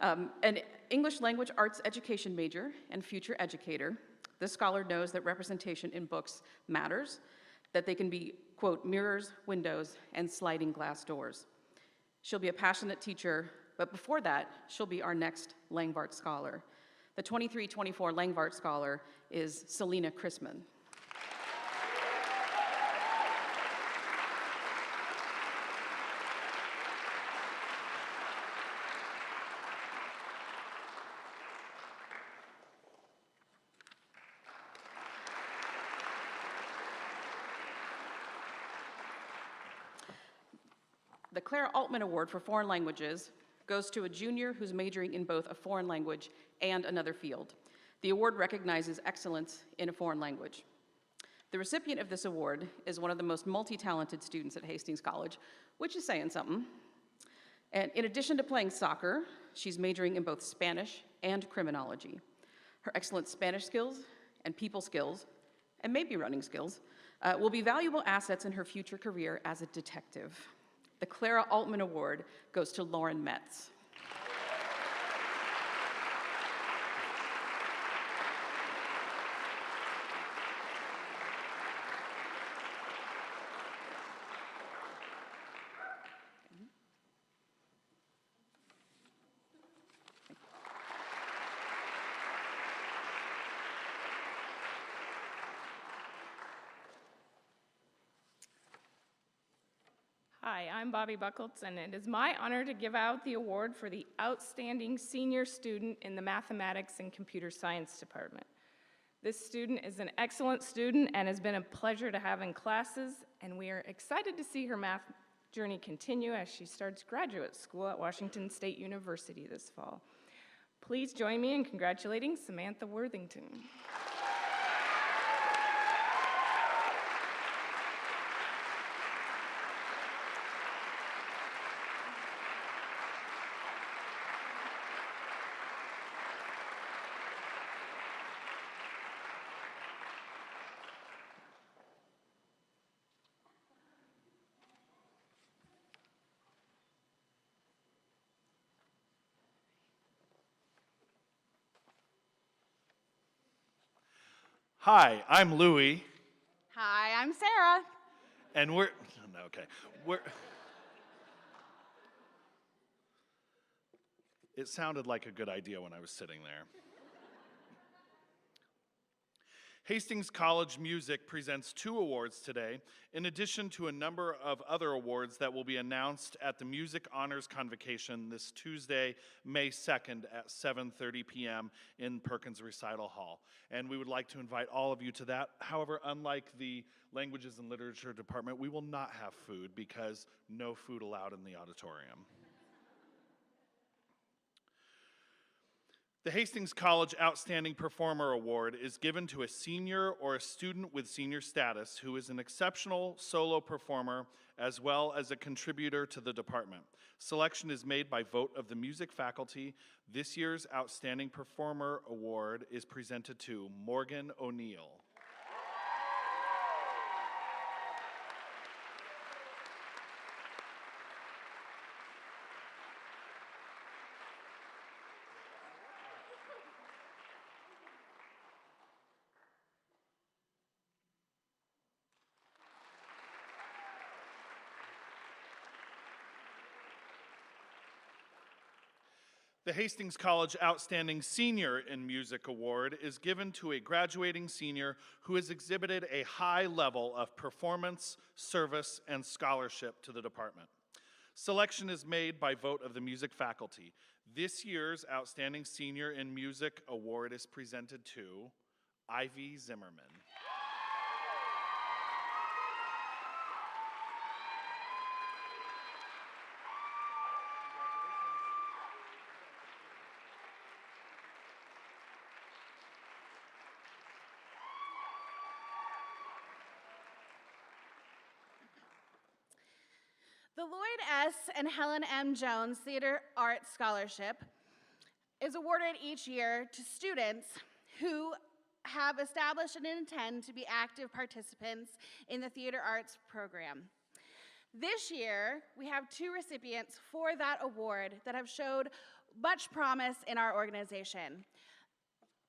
An English language arts education major and future educator, this scholar knows that representation in books matters, that they can be, quote, mirrors, windows, and sliding glass doors. She'll be a passionate teacher, but before that, she'll be our next Langvart Scholar. The 23-24 Langvart Scholar is Selena Chrisman. The Clara Altman Award for Foreign Languages goes to a junior who's majoring in both a foreign language and another field. The award recognizes excellence in a foreign language. The recipient of this award is one of the most multi-talented students at Hastings College, which is saying something. And in addition to playing soccer, she's majoring in both Spanish and criminology. Her excellent Spanish skills and people skills, and maybe running skills, will be valuable assets in her future career as a detective. The Clara Altman Award goes to Lauren Metz. Hi, I'm Bobby Buckles, and it is my honor to give out the award for the Outstanding Senior Student in the Mathematics and Computer Science Department. This student is an excellent student and has been a pleasure to have in classes, and we are excited to see her math journey continue as she starts graduate school at Washington State University this fall. Please join me in congratulating Samantha Worthington. Hi, I'm Louie, Hi, I'm Sarah. and it sounded like a good idea when I was sitting there. Hastings College Music presents 2 awards today, in addition to a number of other awards that will be announced at the Music Honors Convocation this Tuesday, May 2nd at 7:30 p.m. in Perkins Recital Hall. And we would like to invite all of you to that. However, unlike the Languages and Literature Department, we will not have food because no food allowed in the auditorium. The Hastings College Outstanding Performer Award is given to a senior or a student with senior status who is an exceptional solo performer as well as a contributor to the department. Selection is made by vote of the music faculty. This year's Outstanding Performer Award is presented to Morgan O'Neill. The Hastings College Outstanding Senior in Music Award is given to a graduating senior who has exhibited a high level of performance, service, and scholarship to the department. Selection is made by vote of the music faculty. This year's Outstanding Senior in Music Award is presented to Ivy Zimmerman. The Lloyd S. and Helen M. Jones Theater Arts Scholarship is awarded each year to students who have established and intend to be active participants in the theater arts program. This year, we have 2 recipients for that award that have showed much promise in our organization.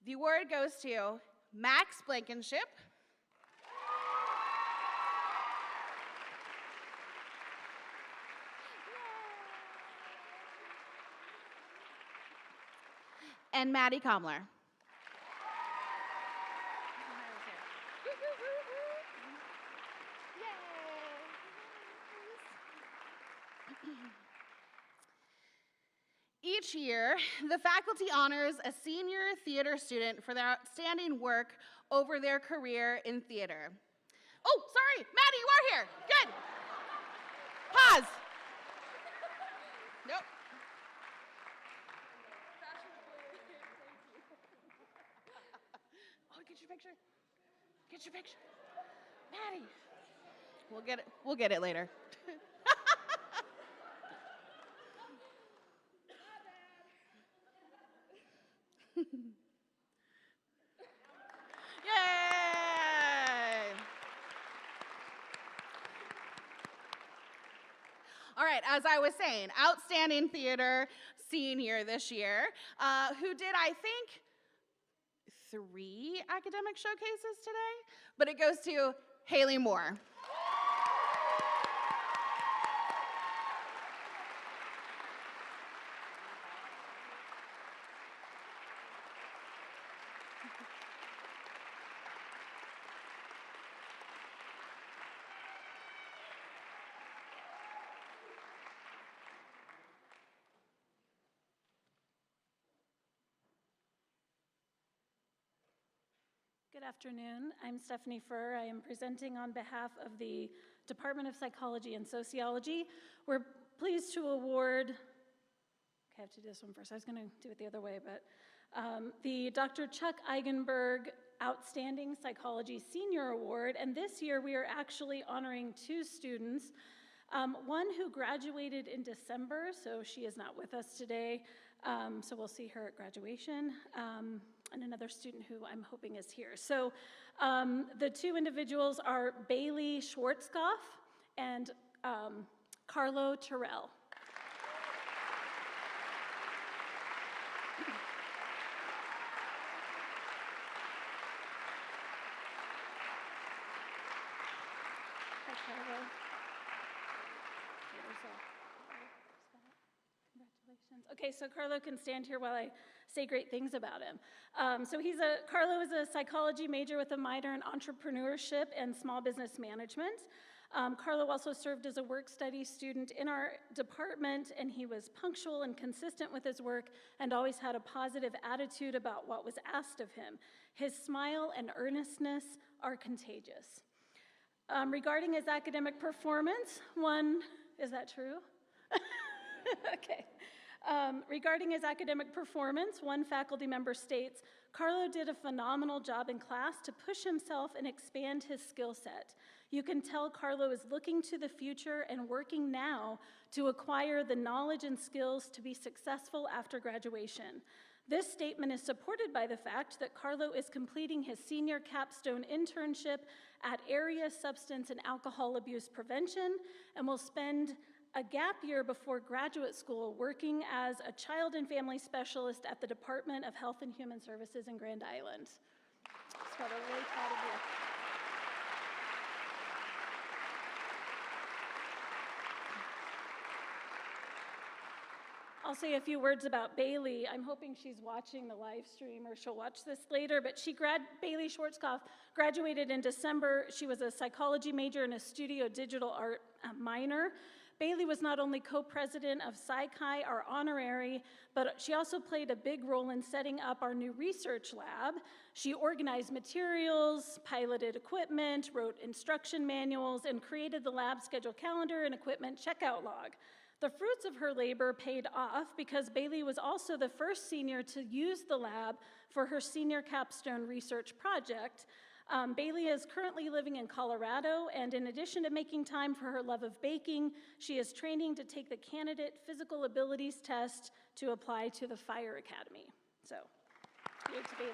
The award goes to Max Blankenship and Maddie Comler. Each year, the faculty honors a senior theater student for their outstanding work over their career in theater. Oh, sorry, Maddie, you are here. Good. Pause. Nope. Oh, get your picture. Get your picture. Maddie. We'll get it later. Yay! All right, as I was saying, outstanding theater senior this year, who did, I think, 3 academic showcases today, but it goes to Haley Moore. Good afternoon. I'm Stephanie Furr. I am presenting on behalf of the Department of Psychology and Sociology. We're pleased to award, okay, I have to do this one first. I was going to do it the other way, but the Dr. Chuck Eigenberg Outstanding Psychology Senior Award. And this year we are actually honoring 2 students. One who graduated in December, so she is not with us today, so we'll see her at graduation. And another student who I'm hoping is here. So the 2 individuals are Bailey Schwarzkopf and Carlo Terrell. Hi, Carlo. Congratulations. Okay, so Carlo can stand here while I say great things about him. Carlo is a psychology major with a minor in entrepreneurship and small business management. Carlo also served as a work study student in our department, and he was punctual and consistent with his work and always had a positive attitude about what was asked of him. His smile and earnestness are contagious. Regarding his academic performance, is that true? Okay. Regarding his academic performance, one faculty member states, Carlo did a phenomenal job in class to push himself and expand his skill set. You can tell Carlo is looking to the future and working now to acquire the knowledge and skills to be successful after graduation. This statement is supported by the fact that Carlo is completing his senior capstone internship at Area Substance and Alcohol Abuse Prevention and will spend a gap year before graduate school working as a child and family specialist at the Department of Health and Human Services in Grand Island. So we're really proud of you. I'll say a few words about Bailey. I'm hoping she's watching the live stream or she'll watch this later, but Bailey Schwarzkopf graduated in December. She was a psychology major and a studio digital art minor. Bailey was not only co-president of Psi-Chi, our honorary, but she also played a big role in setting up our new research lab. She organized materials, piloted equipment, wrote instruction manuals, and created the lab schedule calendar and equipment checkout log. The fruits of her labor paid off because Bailey was also the first senior to use the lab for her senior capstone research project. Bailey is currently living in Colorado, and in addition to making time for her love of baking, she is training to take the candidate physical abilities test to apply to the Fire Academy. So, yay to Bailey.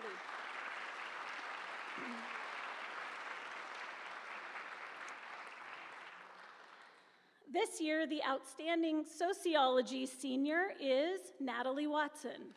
This year, the outstanding sociology senior is Natalie Watson.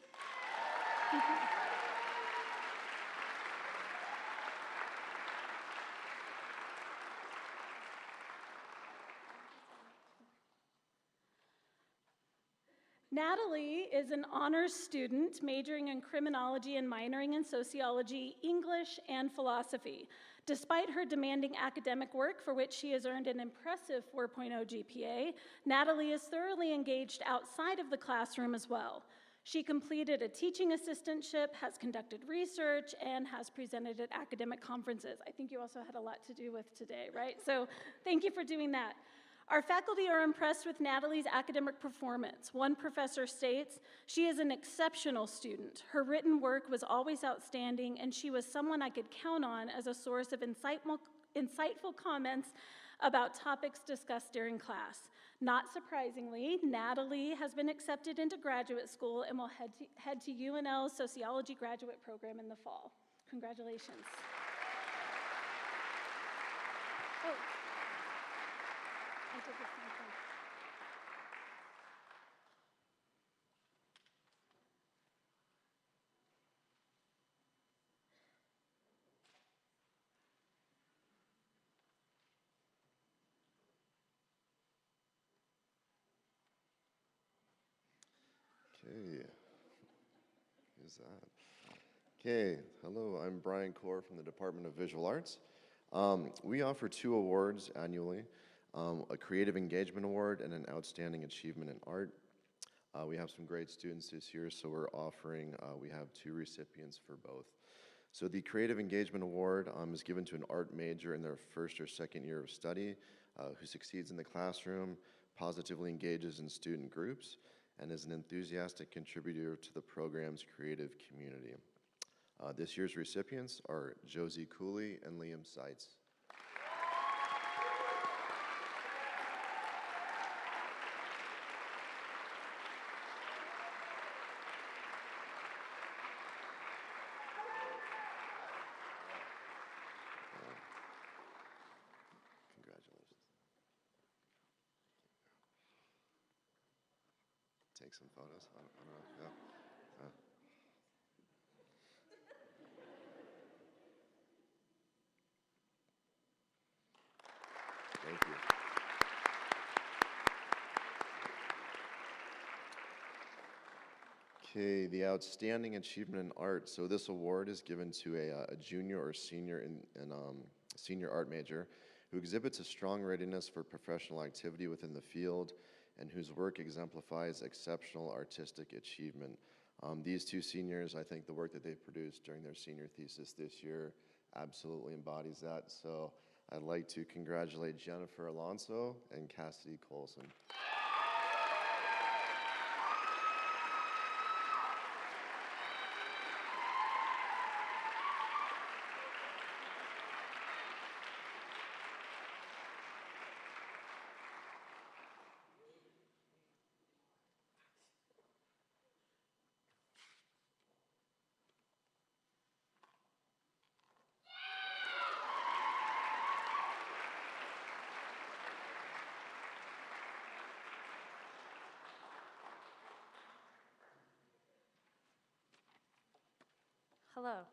Natalie is an honors student majoring in criminology and minoring in sociology, English, and philosophy. Despite her demanding academic work, for which she has earned an impressive 4.0 GPA, Natalie is thoroughly engaged outside of the classroom as well. She completed a teaching assistantship, has conducted research, and has presented at academic conferences. I think you also had a lot to do with today, right? So thank you for doing that. Our faculty are impressed with Natalie's academic performance. One professor states, "She is an exceptional student. Her written work was always outstanding, and she was someone I could count on as a source of insightful comments about topics discussed during class." Not surprisingly, Natalie has been accepted into graduate school and will head to UNL's sociology graduate program in the fall. Congratulations. Oh. I did the same thing. Okay, who's that? Okay, hello, I'm Brian Core from the Department of Visual Arts. We offer 2 awards annually, a Creative Engagement Award and an Outstanding Achievement in Art. We have some great students this year, so we have 2 recipients for both. So the Creative Engagement Award is given to an art major in their first or second year of study who succeeds in the classroom, positively engages in student groups, and is an enthusiastic contributor to the program's creative community. This year's recipients are Josie Cooley and Liam Seitz. Take some photos. I don't know. Yeah. Thank you. Okay, the Outstanding Achievement in Art. So this award is given to a junior or senior senior art major who exhibits a strong readiness for professional activity within the field and whose work exemplifies exceptional artistic achievement. These 2 seniors, I think the work that they've produced during their senior thesis this year absolutely embodies that. So I'd like to congratulate Jennifer Alonso and Cassidy Colson. Hello.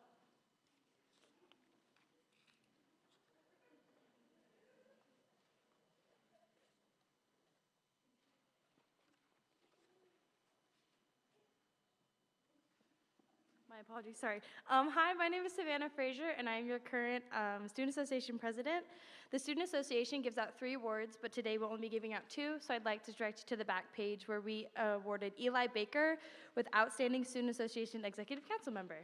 My apologies, sorry. Hi, my name is Savannah Frazier, and I'm your current Student Association President. The Student Association gives out 3 awards, but today we'll only be giving out 2, so I'd like to direct you to the back page where we awarded Eli Baker with Outstanding Student Association Executive Council Member.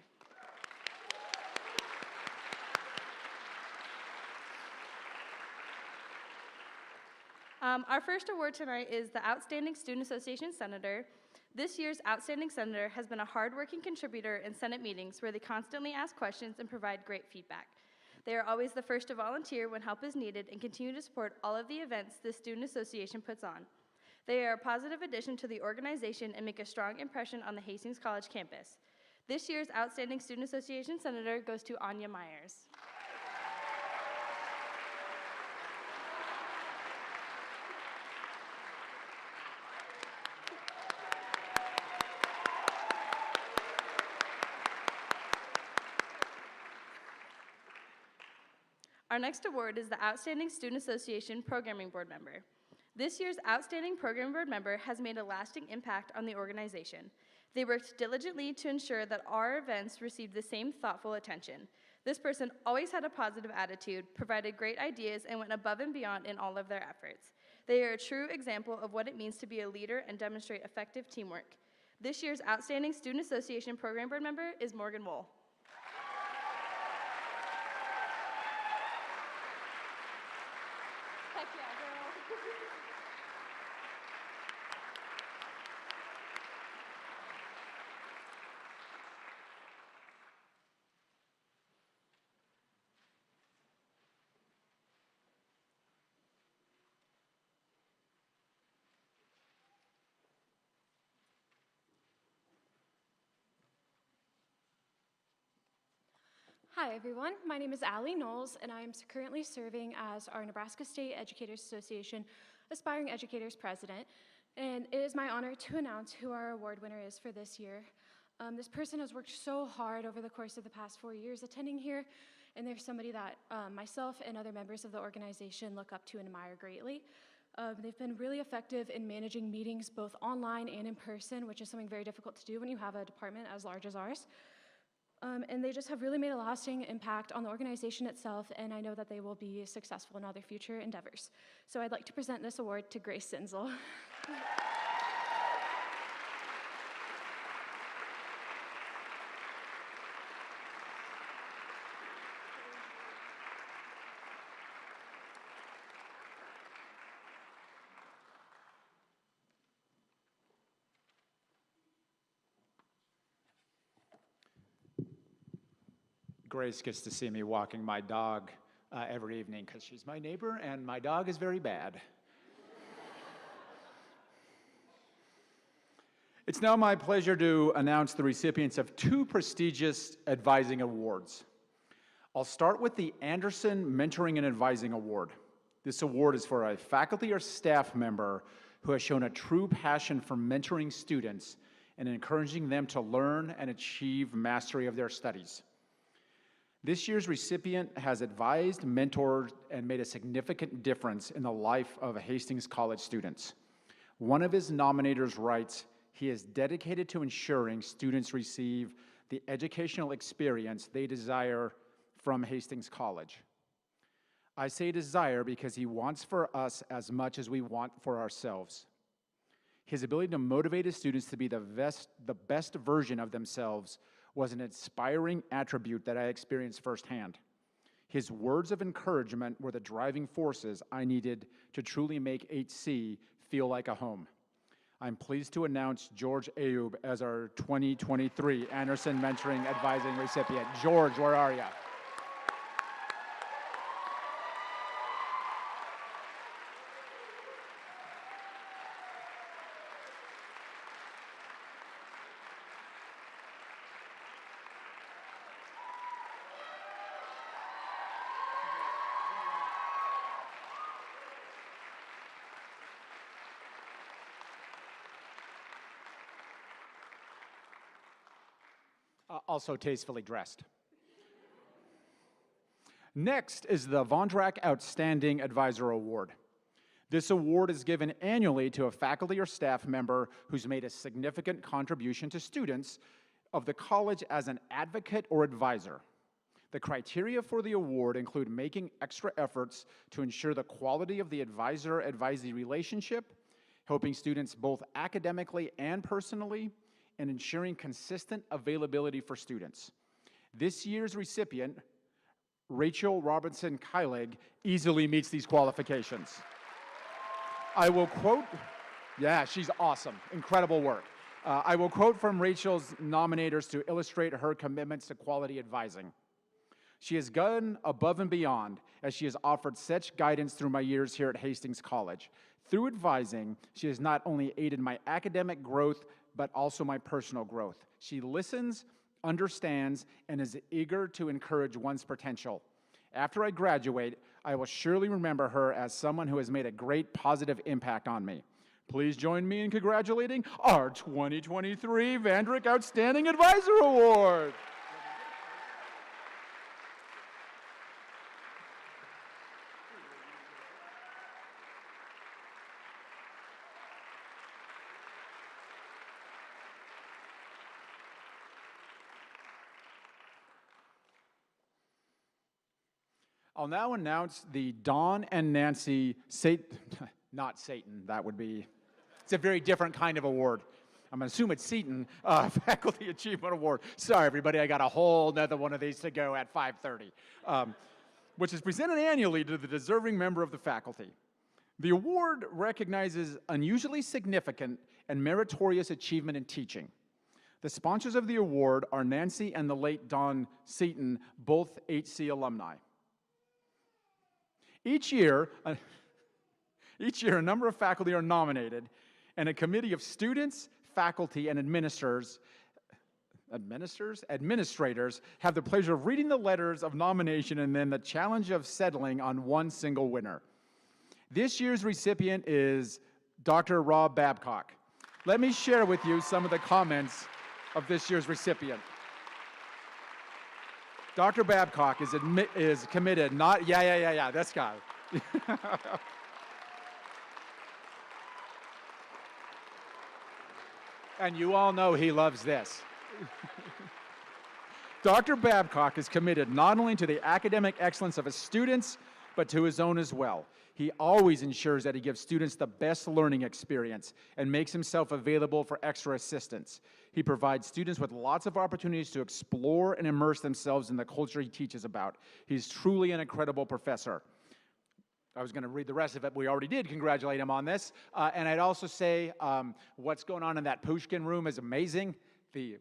Our first award tonight is the Outstanding Student Association Senator. This year's Outstanding Senator has been a hardworking contributor in Senate meetings where they constantly ask questions and provide great feedback. They are always the first to volunteer when help is needed and continue to support all of the events the Student Association puts on. They are a positive addition to the organization and make a strong impression on the Hastings College campus. This year's Outstanding Student Association Senator goes to Anya Myers. Our next award is the Outstanding Student Association Programming Board Member. This year's Outstanding Program Board Member has made a lasting impact on the organization. They worked diligently to ensure that our events received the same thoughtful attention. This person always had a positive attitude, provided great ideas, and went above and beyond in all of their efforts. They are a true example of what it means to be a leader and demonstrate effective teamwork. This year's Outstanding Student Association Program Board Member is Morgan Wool. Heck yeah, girl. Hi everyone, my name is Allie Knowles and I'm currently serving as our Nebraska State Educators Association Aspiring Educators President, and it is my honor to announce who our award winner is for this year. This person has worked so hard over the course of the past 4 years attending here, and they're somebody that myself and other members of the organization look up to and admire greatly. They've been really effective in managing meetings both online and in person, which is something very difficult to do when you have a department as large as ours. And they just have really made a lasting impact on the organization itself, and I know that they will be successful in all their future endeavors. So I'd like to present this award to Grace Sinzel. Grace gets to see me walking my dog every evening because she's my neighbor and my dog is very bad. It's now my pleasure to announce the recipients of 2 prestigious advising awards. I'll start with the Anderson Mentoring and Advising Award. This award is for a faculty or staff member who has shown a true passion for mentoring students and encouraging them to learn and achieve mastery of their studies. This year's recipient has advised, mentored, and made a significant difference in the life of Hastings College students. One of his nominators writes, he is dedicated to ensuring students receive the educational experience they desire from Hastings College. I say desire because he wants for us as much as we want for ourselves. His ability to motivate his students to be the best version of themselves was an inspiring attribute that I experienced firsthand. His words of encouragement were the driving forces I needed to truly make HC feel like a home. I'm pleased to announce George Ayub as our 2023 Anderson Mentoring Advising recipient. George, where are you? Also tastefully dressed. Next is the Vondrack Outstanding Advisor Award. This award is given annually to a faculty or staff member who's made a significant contribution to students of the college as an advocate or advisor. The criteria for the award include making extra efforts to ensure the quality of the advisor-advisee relationship, helping students both academically and personally, and ensuring consistent availability for students. This year's recipient, Rachel Robinson Kylig, easily meets these qualifications. I will quote, yeah, she's awesome, incredible work. I will quote from Rachel's nominators to illustrate her commitments to quality advising. She has gone above and beyond as she has offered such guidance through my years here at Hastings College. Through advising, she has not only aided my academic growth, but also my personal growth. She listens, understands, and is eager to encourage one's potential. After I graduate, I will surely remember her as someone who has made a great positive impact on me. Please join me in congratulating our 2023 Vandrick Outstanding Advisor Award. I'll now announce the Dawn and Nancy not Satan, that would be, it's a very different kind of award. I'm going to assume it's Seton Faculty Achievement Award. Sorry, everybody, I got a whole nother one of these to go at 5:30, which is presented annually to the deserving member of the faculty. The award recognizes unusually significant and meritorious achievement in teaching. The sponsors of the award are Nancy and the late Don Seton, both HC alumni. Each year, a number of faculty are nominated, and a committee of students, faculty, and administrators have the pleasure of reading the letters of nomination and then the challenge of settling on one single winner. This year's recipient is Dr. Rob Babcock. Let me share with you some of the comments of this year's recipient. Dr. Babcock is committed, this guy. And you all know he loves this. Dr. Babcock is committed not only to the academic excellence of his students, but to his own as well. He always ensures that he gives students the best learning experience and makes himself available for extra assistance. He provides students with lots of opportunities to explore and immerse themselves in the culture he teaches about. He's truly an incredible professor. I was going to read the rest of it, but we already did congratulate him on this. And I'd also say what's going on in that Pushkin room is amazing. Sorry.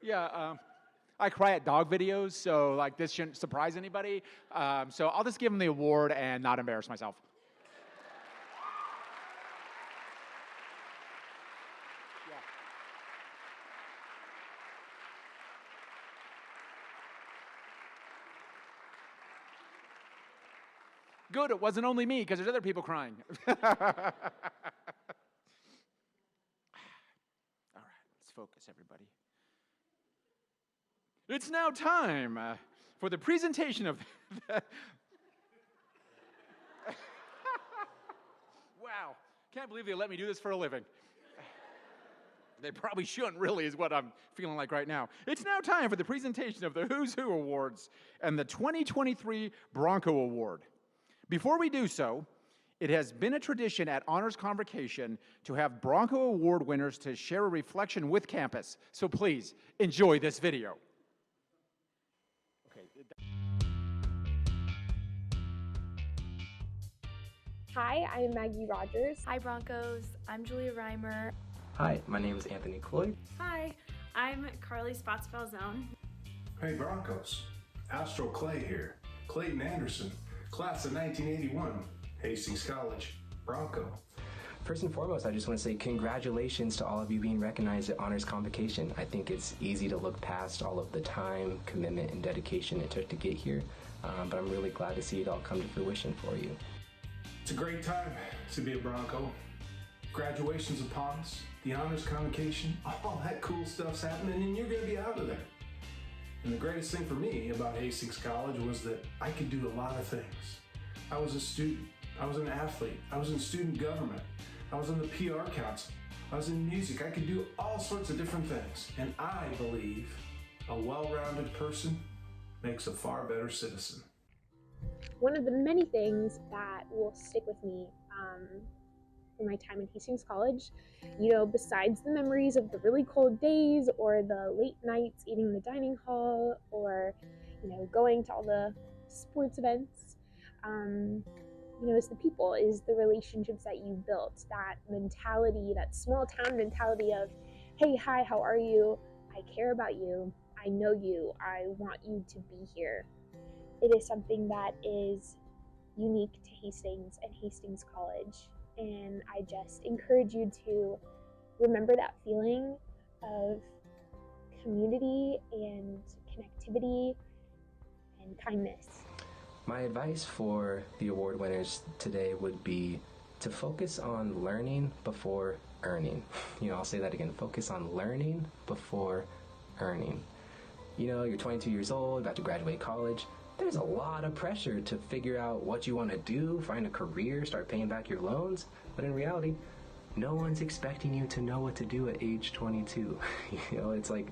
Yeah, I cry at dog videos, so like this shouldn't surprise anybody. So I'll just give him the award and not embarrass myself. Good, it wasn't only me, because there's other people crying. All right, let's focus, everybody. It's now time for the presentation of Wow, can't believe they let me do this for a living. They probably shouldn't, really, is what I'm feeling like right now. It's now time for the presentation of the Who's Who Awards and the 2023 Bronco Award. Before we do so, it has been a tradition at Honors Convocation to have Bronco Award winners to share a reflection with campus. So please, enjoy this video. Hi, I'm Maggie Rogers. Hi Broncos, I'm Julia Reimer. Hi, my name is Anthony Cloyd. Hi, I'm Carly Spotsfeld-Zone. Hey Broncos, Astro Clay here. Clayton Anderson, class of 1981, Hastings College, Bronco. First and foremost, I just want to say congratulations to all of you being recognized at Honors Convocation. I think it's easy to look past all of the time, commitment, and dedication it took to get here, but I'm really glad to see it all come to fruition for you. It's a great time to be a Bronco. Graduation's upon us, the Honors Convocation, all that cool stuff's happening, and you're going to be out of there. And the greatest thing for me about Hastings College was that I could do a lot of things. I was a student, I was an athlete, I was in student government, I was on the PR council, I was in music. I could do all sorts of different things. And I believe a well-rounded person makes a far better citizen. One of the many things that will stick with me from my time in Hastings College, besides the memories of the really cold days or the late nights eating in the dining hall or, going to all the sports events, is the people, is the relationships that you built, that mentality, that small town mentality of, hey, hi, how are you? I care about you, I know you, I want you to be here. It is something that is unique to Hastings and Hastings College, and I just encourage you to remember that feeling of community and connectivity and kindness. My advice for the award winners today would be to focus on learning before earning. I'll say that again, focus on learning before earning. You're 22 years old, about to graduate college. There's a lot of pressure to figure out what you want to do, find a career, start paying back your loans. But in reality, no one's expecting you to know what to do at age 22. It's like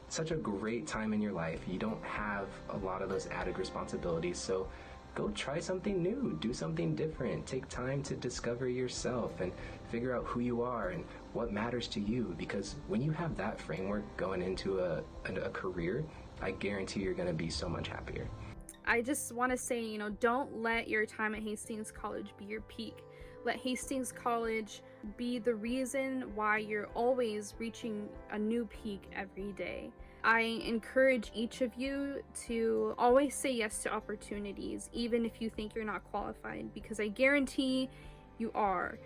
such a great time in your life. You don't have a lot of those added responsibilities. So go try something new, do something different. Take time to discover yourself and figure out who you are and what matters to you. Because when you have that framework going into a career, I guarantee you're going to be so much happier. I just want to say, don't let your time at Hastings College be your peak. Let Hastings College be the reason why you're always reaching a new peak every day. I encourage each of you to always say yes to opportunities, even if you think you're not qualified, because I guarantee you are.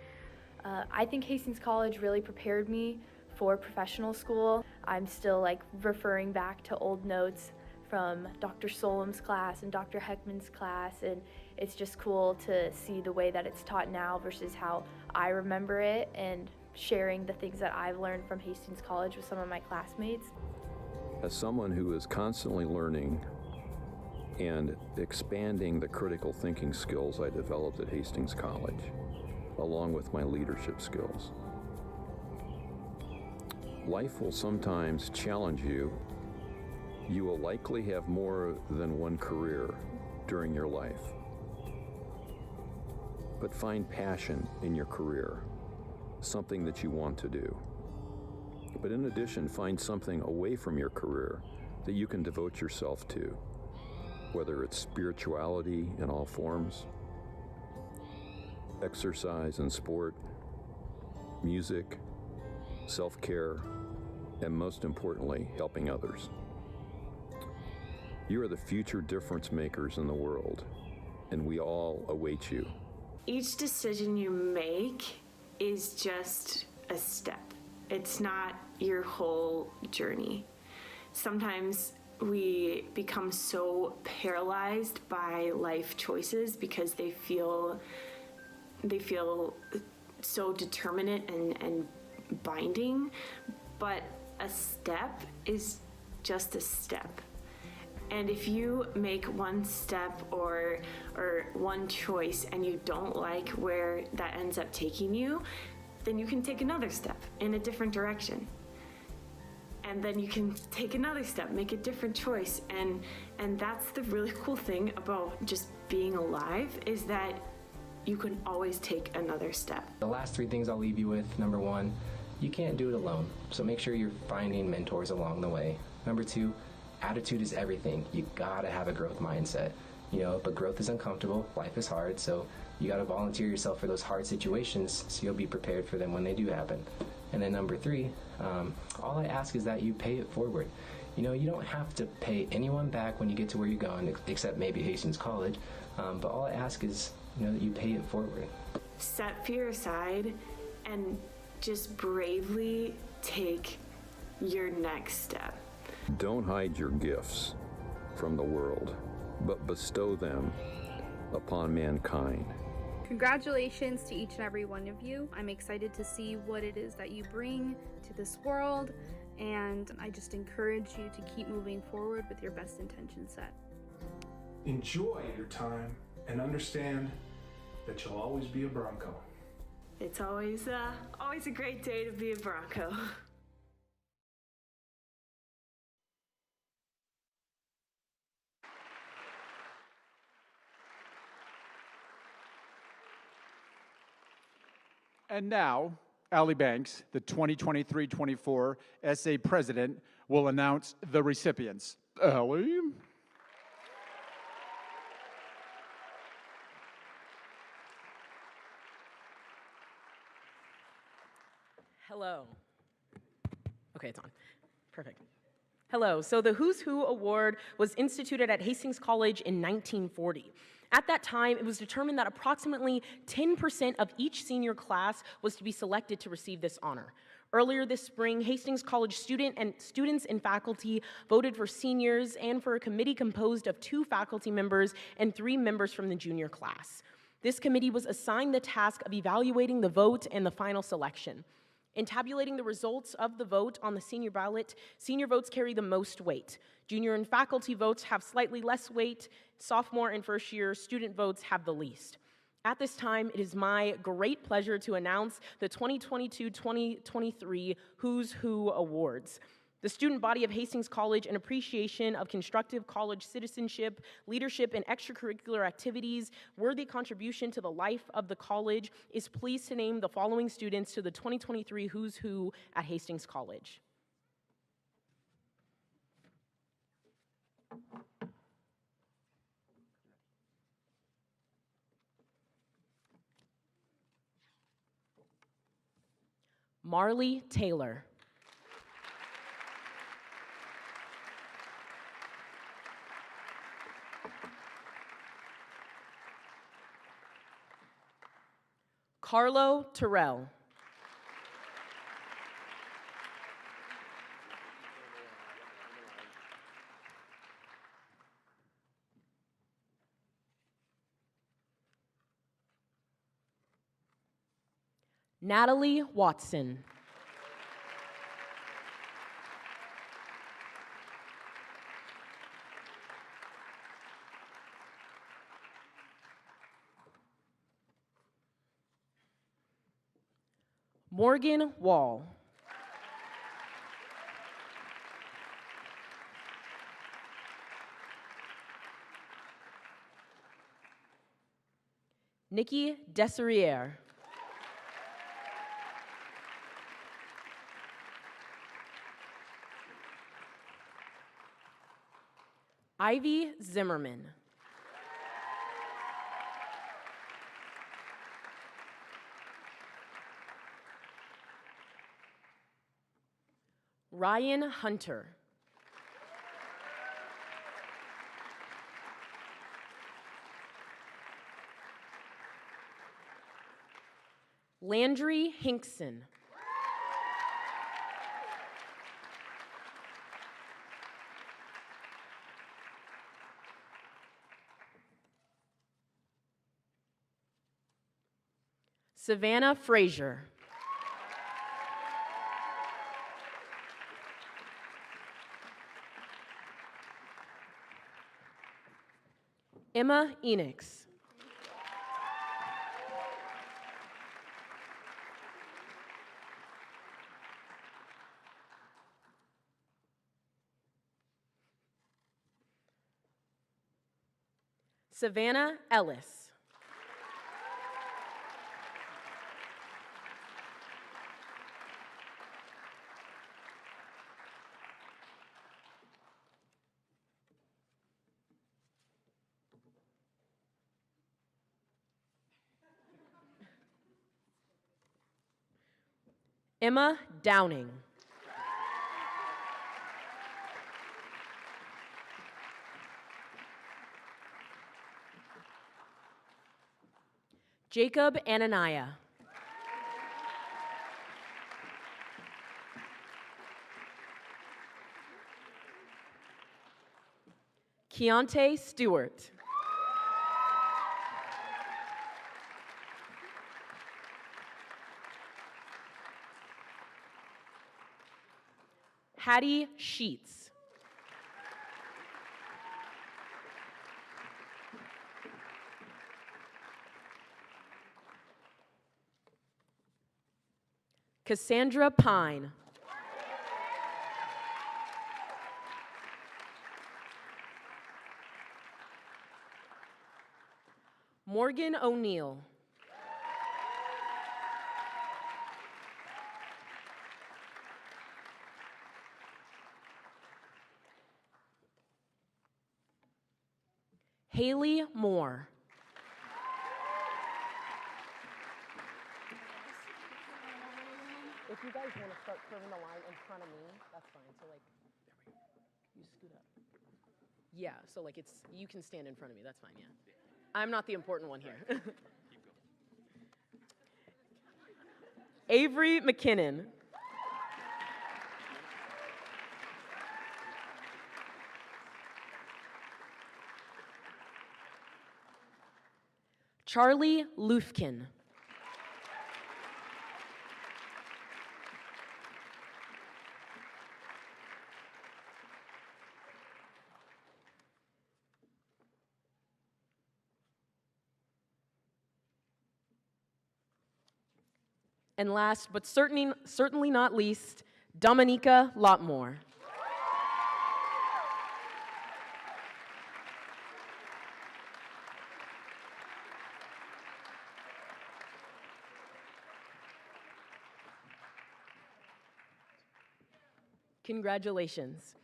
I think Hastings College really prepared me for professional school. I'm still referring back to old notes from Dr. Solom's class and Dr. Heckman's class, and it's just cool to see the way that it's taught now versus how I remember it, and sharing the things that I've learned from Hastings College with some of my classmates. As someone who is constantly learning and expanding the critical thinking skills I developed at Hastings College, along with my leadership skills, life will sometimes challenge you. You will likely have more than one career during your life. But find passion in your career, something that you want to do. But in addition, find something away from your career that you can devote yourself to, whether it's spirituality in all forms, exercise and sport, music, self-care, and most importantly, helping others. You are the future difference makers in the world, and we all await you. Each decision you make is just a step. It's not your whole journey. Sometimes we become so paralyzed by life choices because they feel so determinate and binding, but a step is just a step. And if you make one step or one choice and you don't like where that ends up taking you, then you can take another step in a different direction. And then you can take another step, make a different choice. And that's the really cool thing about just being alive, is that you can always take another step. The last 3 things I'll leave you with: number 1, you can't do it alone. So make sure you're finding mentors along the way. Number 2, attitude is everything. You gotta have a growth mindset. But growth is uncomfortable, life is hard, so you gotta volunteer yourself for those hard situations so you'll be prepared for them when they do happen. And then number 3, all I ask is that you pay it forward. You don't have to pay anyone back when you get to where you're going, except maybe Hastings College, but all I ask is that you pay it forward. Set fear aside and just bravely take your next step. Don't hide your gifts from the world, but bestow them upon mankind. Congratulations to each and every one of you. I'm excited to see what it is that you bring to this world, and I just encourage you to keep moving forward with your best intentions set. Enjoy your time and understand that you'll always be a Bronco. It's always a great day to be a Bronco. And now, Allie Banks, the 2023-24 SA President, will announce the recipients. Allie? Hello. Okay, it's on. Perfect. Hello. So the Who's Who Award was instituted at Hastings College in 1940. At that time, it was determined that approximately 10% of each senior class was to be selected to receive this honor. Earlier this spring, Hastings College students and faculty voted for seniors and for a committee composed of 2 faculty members and 3 members from the junior class. This committee was assigned the task of evaluating the vote and the final selection. In tabulating the results of the vote on the senior ballot, senior votes carry the most weight. Junior and faculty votes have slightly less weight. Sophomore and first year student votes have the least. At this time, it is my great pleasure to announce the 2022-2023 Who's Who Awards. The student body of Hastings College, in appreciation of constructive college citizenship, leadership, and extracurricular activities, worthy contribution to the life of the college, is pleased to name the following students to the 2023 Who's Who at Hastings College. Marley Taylor. Carlo Terrell. Natalie Watson. Morgan Wall. Nikki Deseriere. Ivy Zimmerman. Ryan Hunter. Landry Hinkson. Savannah Frazier. Emma Enix. Savannah Ellis. Emma Downing. Jacob Ananiah. Keontae Stewart. Hattie Sheets. Cassandra Pine. Morgan O'Neill. Haley Moore. If you guys want to start curving the line in front of me, that's fine. So like, there we go. You scoot up. Yeah, so like you can stand in front of me, that's fine, yeah. I'm not the important one here. Avery McKinnon. Charlie Lufkin. And last, but certainly not least, Dominica Lotmore. Congratulations.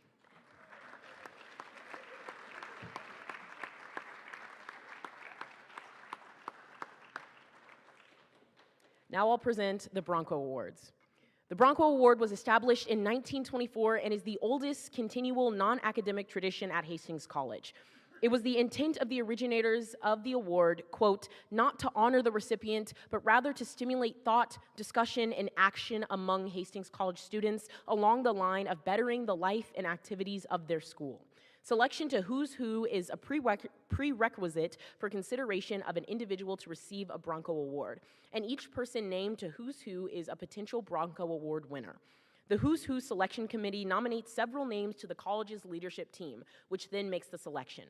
Now I'll present the Bronco Awards. The Bronco Award was established in 1924 and is the oldest continual non-academic tradition at Hastings College. It was the intent of the originators of the award, quote, not to honor the recipient, but rather to stimulate thought, discussion, and action among Hastings College students along the line of bettering the life and activities of their school. Selection to Who's Who is a prerequisite for consideration of an individual to receive a Bronco Award, and each person named to Who's Who is a potential Bronco Award winner. The Who's Who Selection Committee nominates several names to the college's leadership team, which then makes the selection.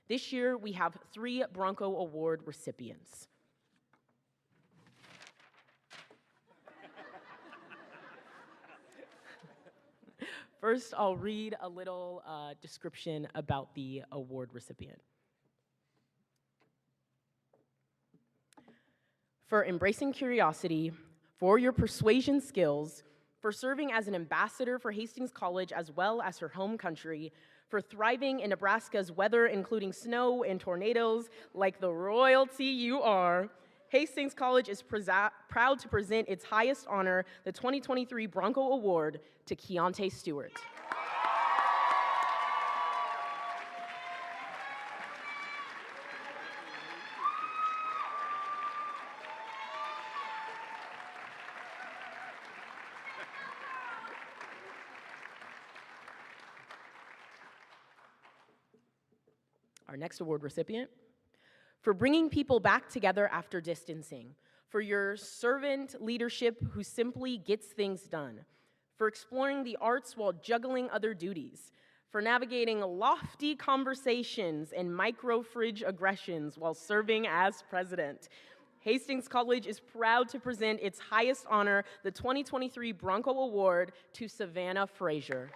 This year, we have 3 Bronco Award recipients. First, I'll read a little description about the award recipient. For embracing curiosity, for your persuasion skills, for serving as an ambassador for Hastings College as well as her home country, for thriving in Nebraska's weather, including snow and tornadoes, like the royalty you are, Hastings College is proud to present its highest honor, the 2023 Bronco Award, to Keontae Stewart. Our next award recipient, for bringing people back together after distancing, for your servant leadership who simply gets things done, for exploring the arts while juggling other duties, for navigating lofty conversations and micro-fridge aggressions while serving as president. Hastings College is proud to present its highest honor, the 2023 Bronco Award, to Savannah Frazier.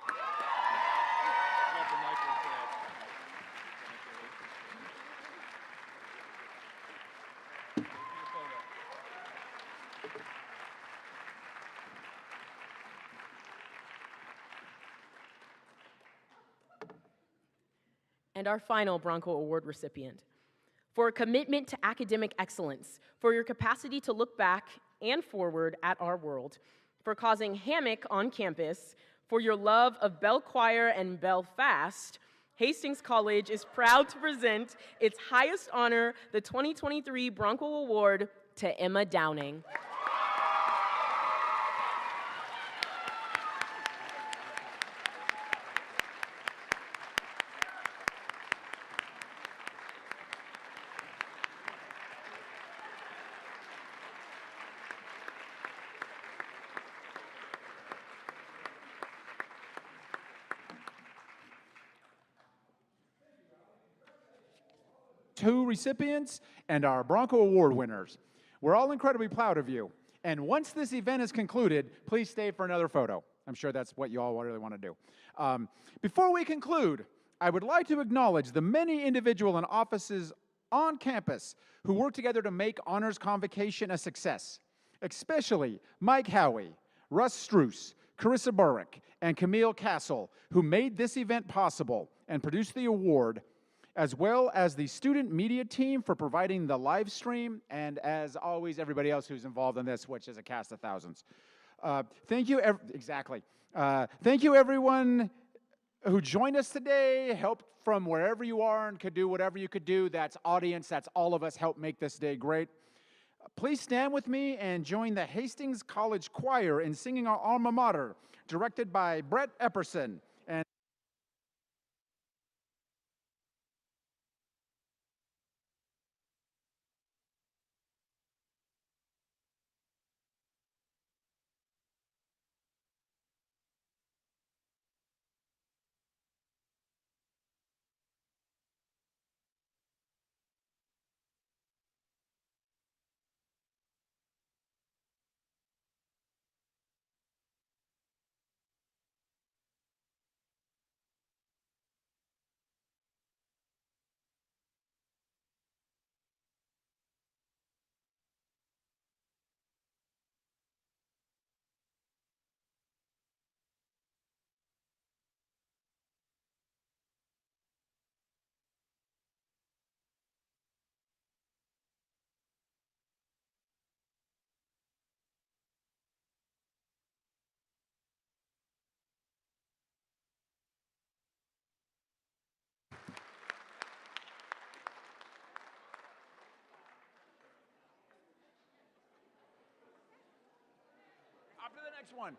And our final Bronco Award recipient, for a commitment to academic excellence, for your capacity to look back and forward at our world, for causing havoc on campus, for your love of Bell Choir and Belfast, Hastings College is proud to present its highest honor, the 2023 Bronco Award, to Emma Downing. Two recipients and our Bronco Award winners. We're all incredibly proud of you. And once this event is concluded, please stay for another photo. I'm sure that's what you all really want to do. Before we conclude, I would like to acknowledge the many individuals and offices on campus who work together to make Honors Convocation a success, especially Mike Howie, Russ Struess, Carissa Burrick, and Camille Castle, who made this event possible and produced the award, as well as the student media team for providing the live stream, and as always, everybody else who's involved in this, which is a cast of thousands. Thank you, exactly. Thank you, everyone who joined us today, helped from wherever you are and could do whatever you could do. That's audience, that's all of us help make this day great. Please stand with me and join the Hastings College Choir in singing our alma mater, directed by Brett Epperson. And on to the next one.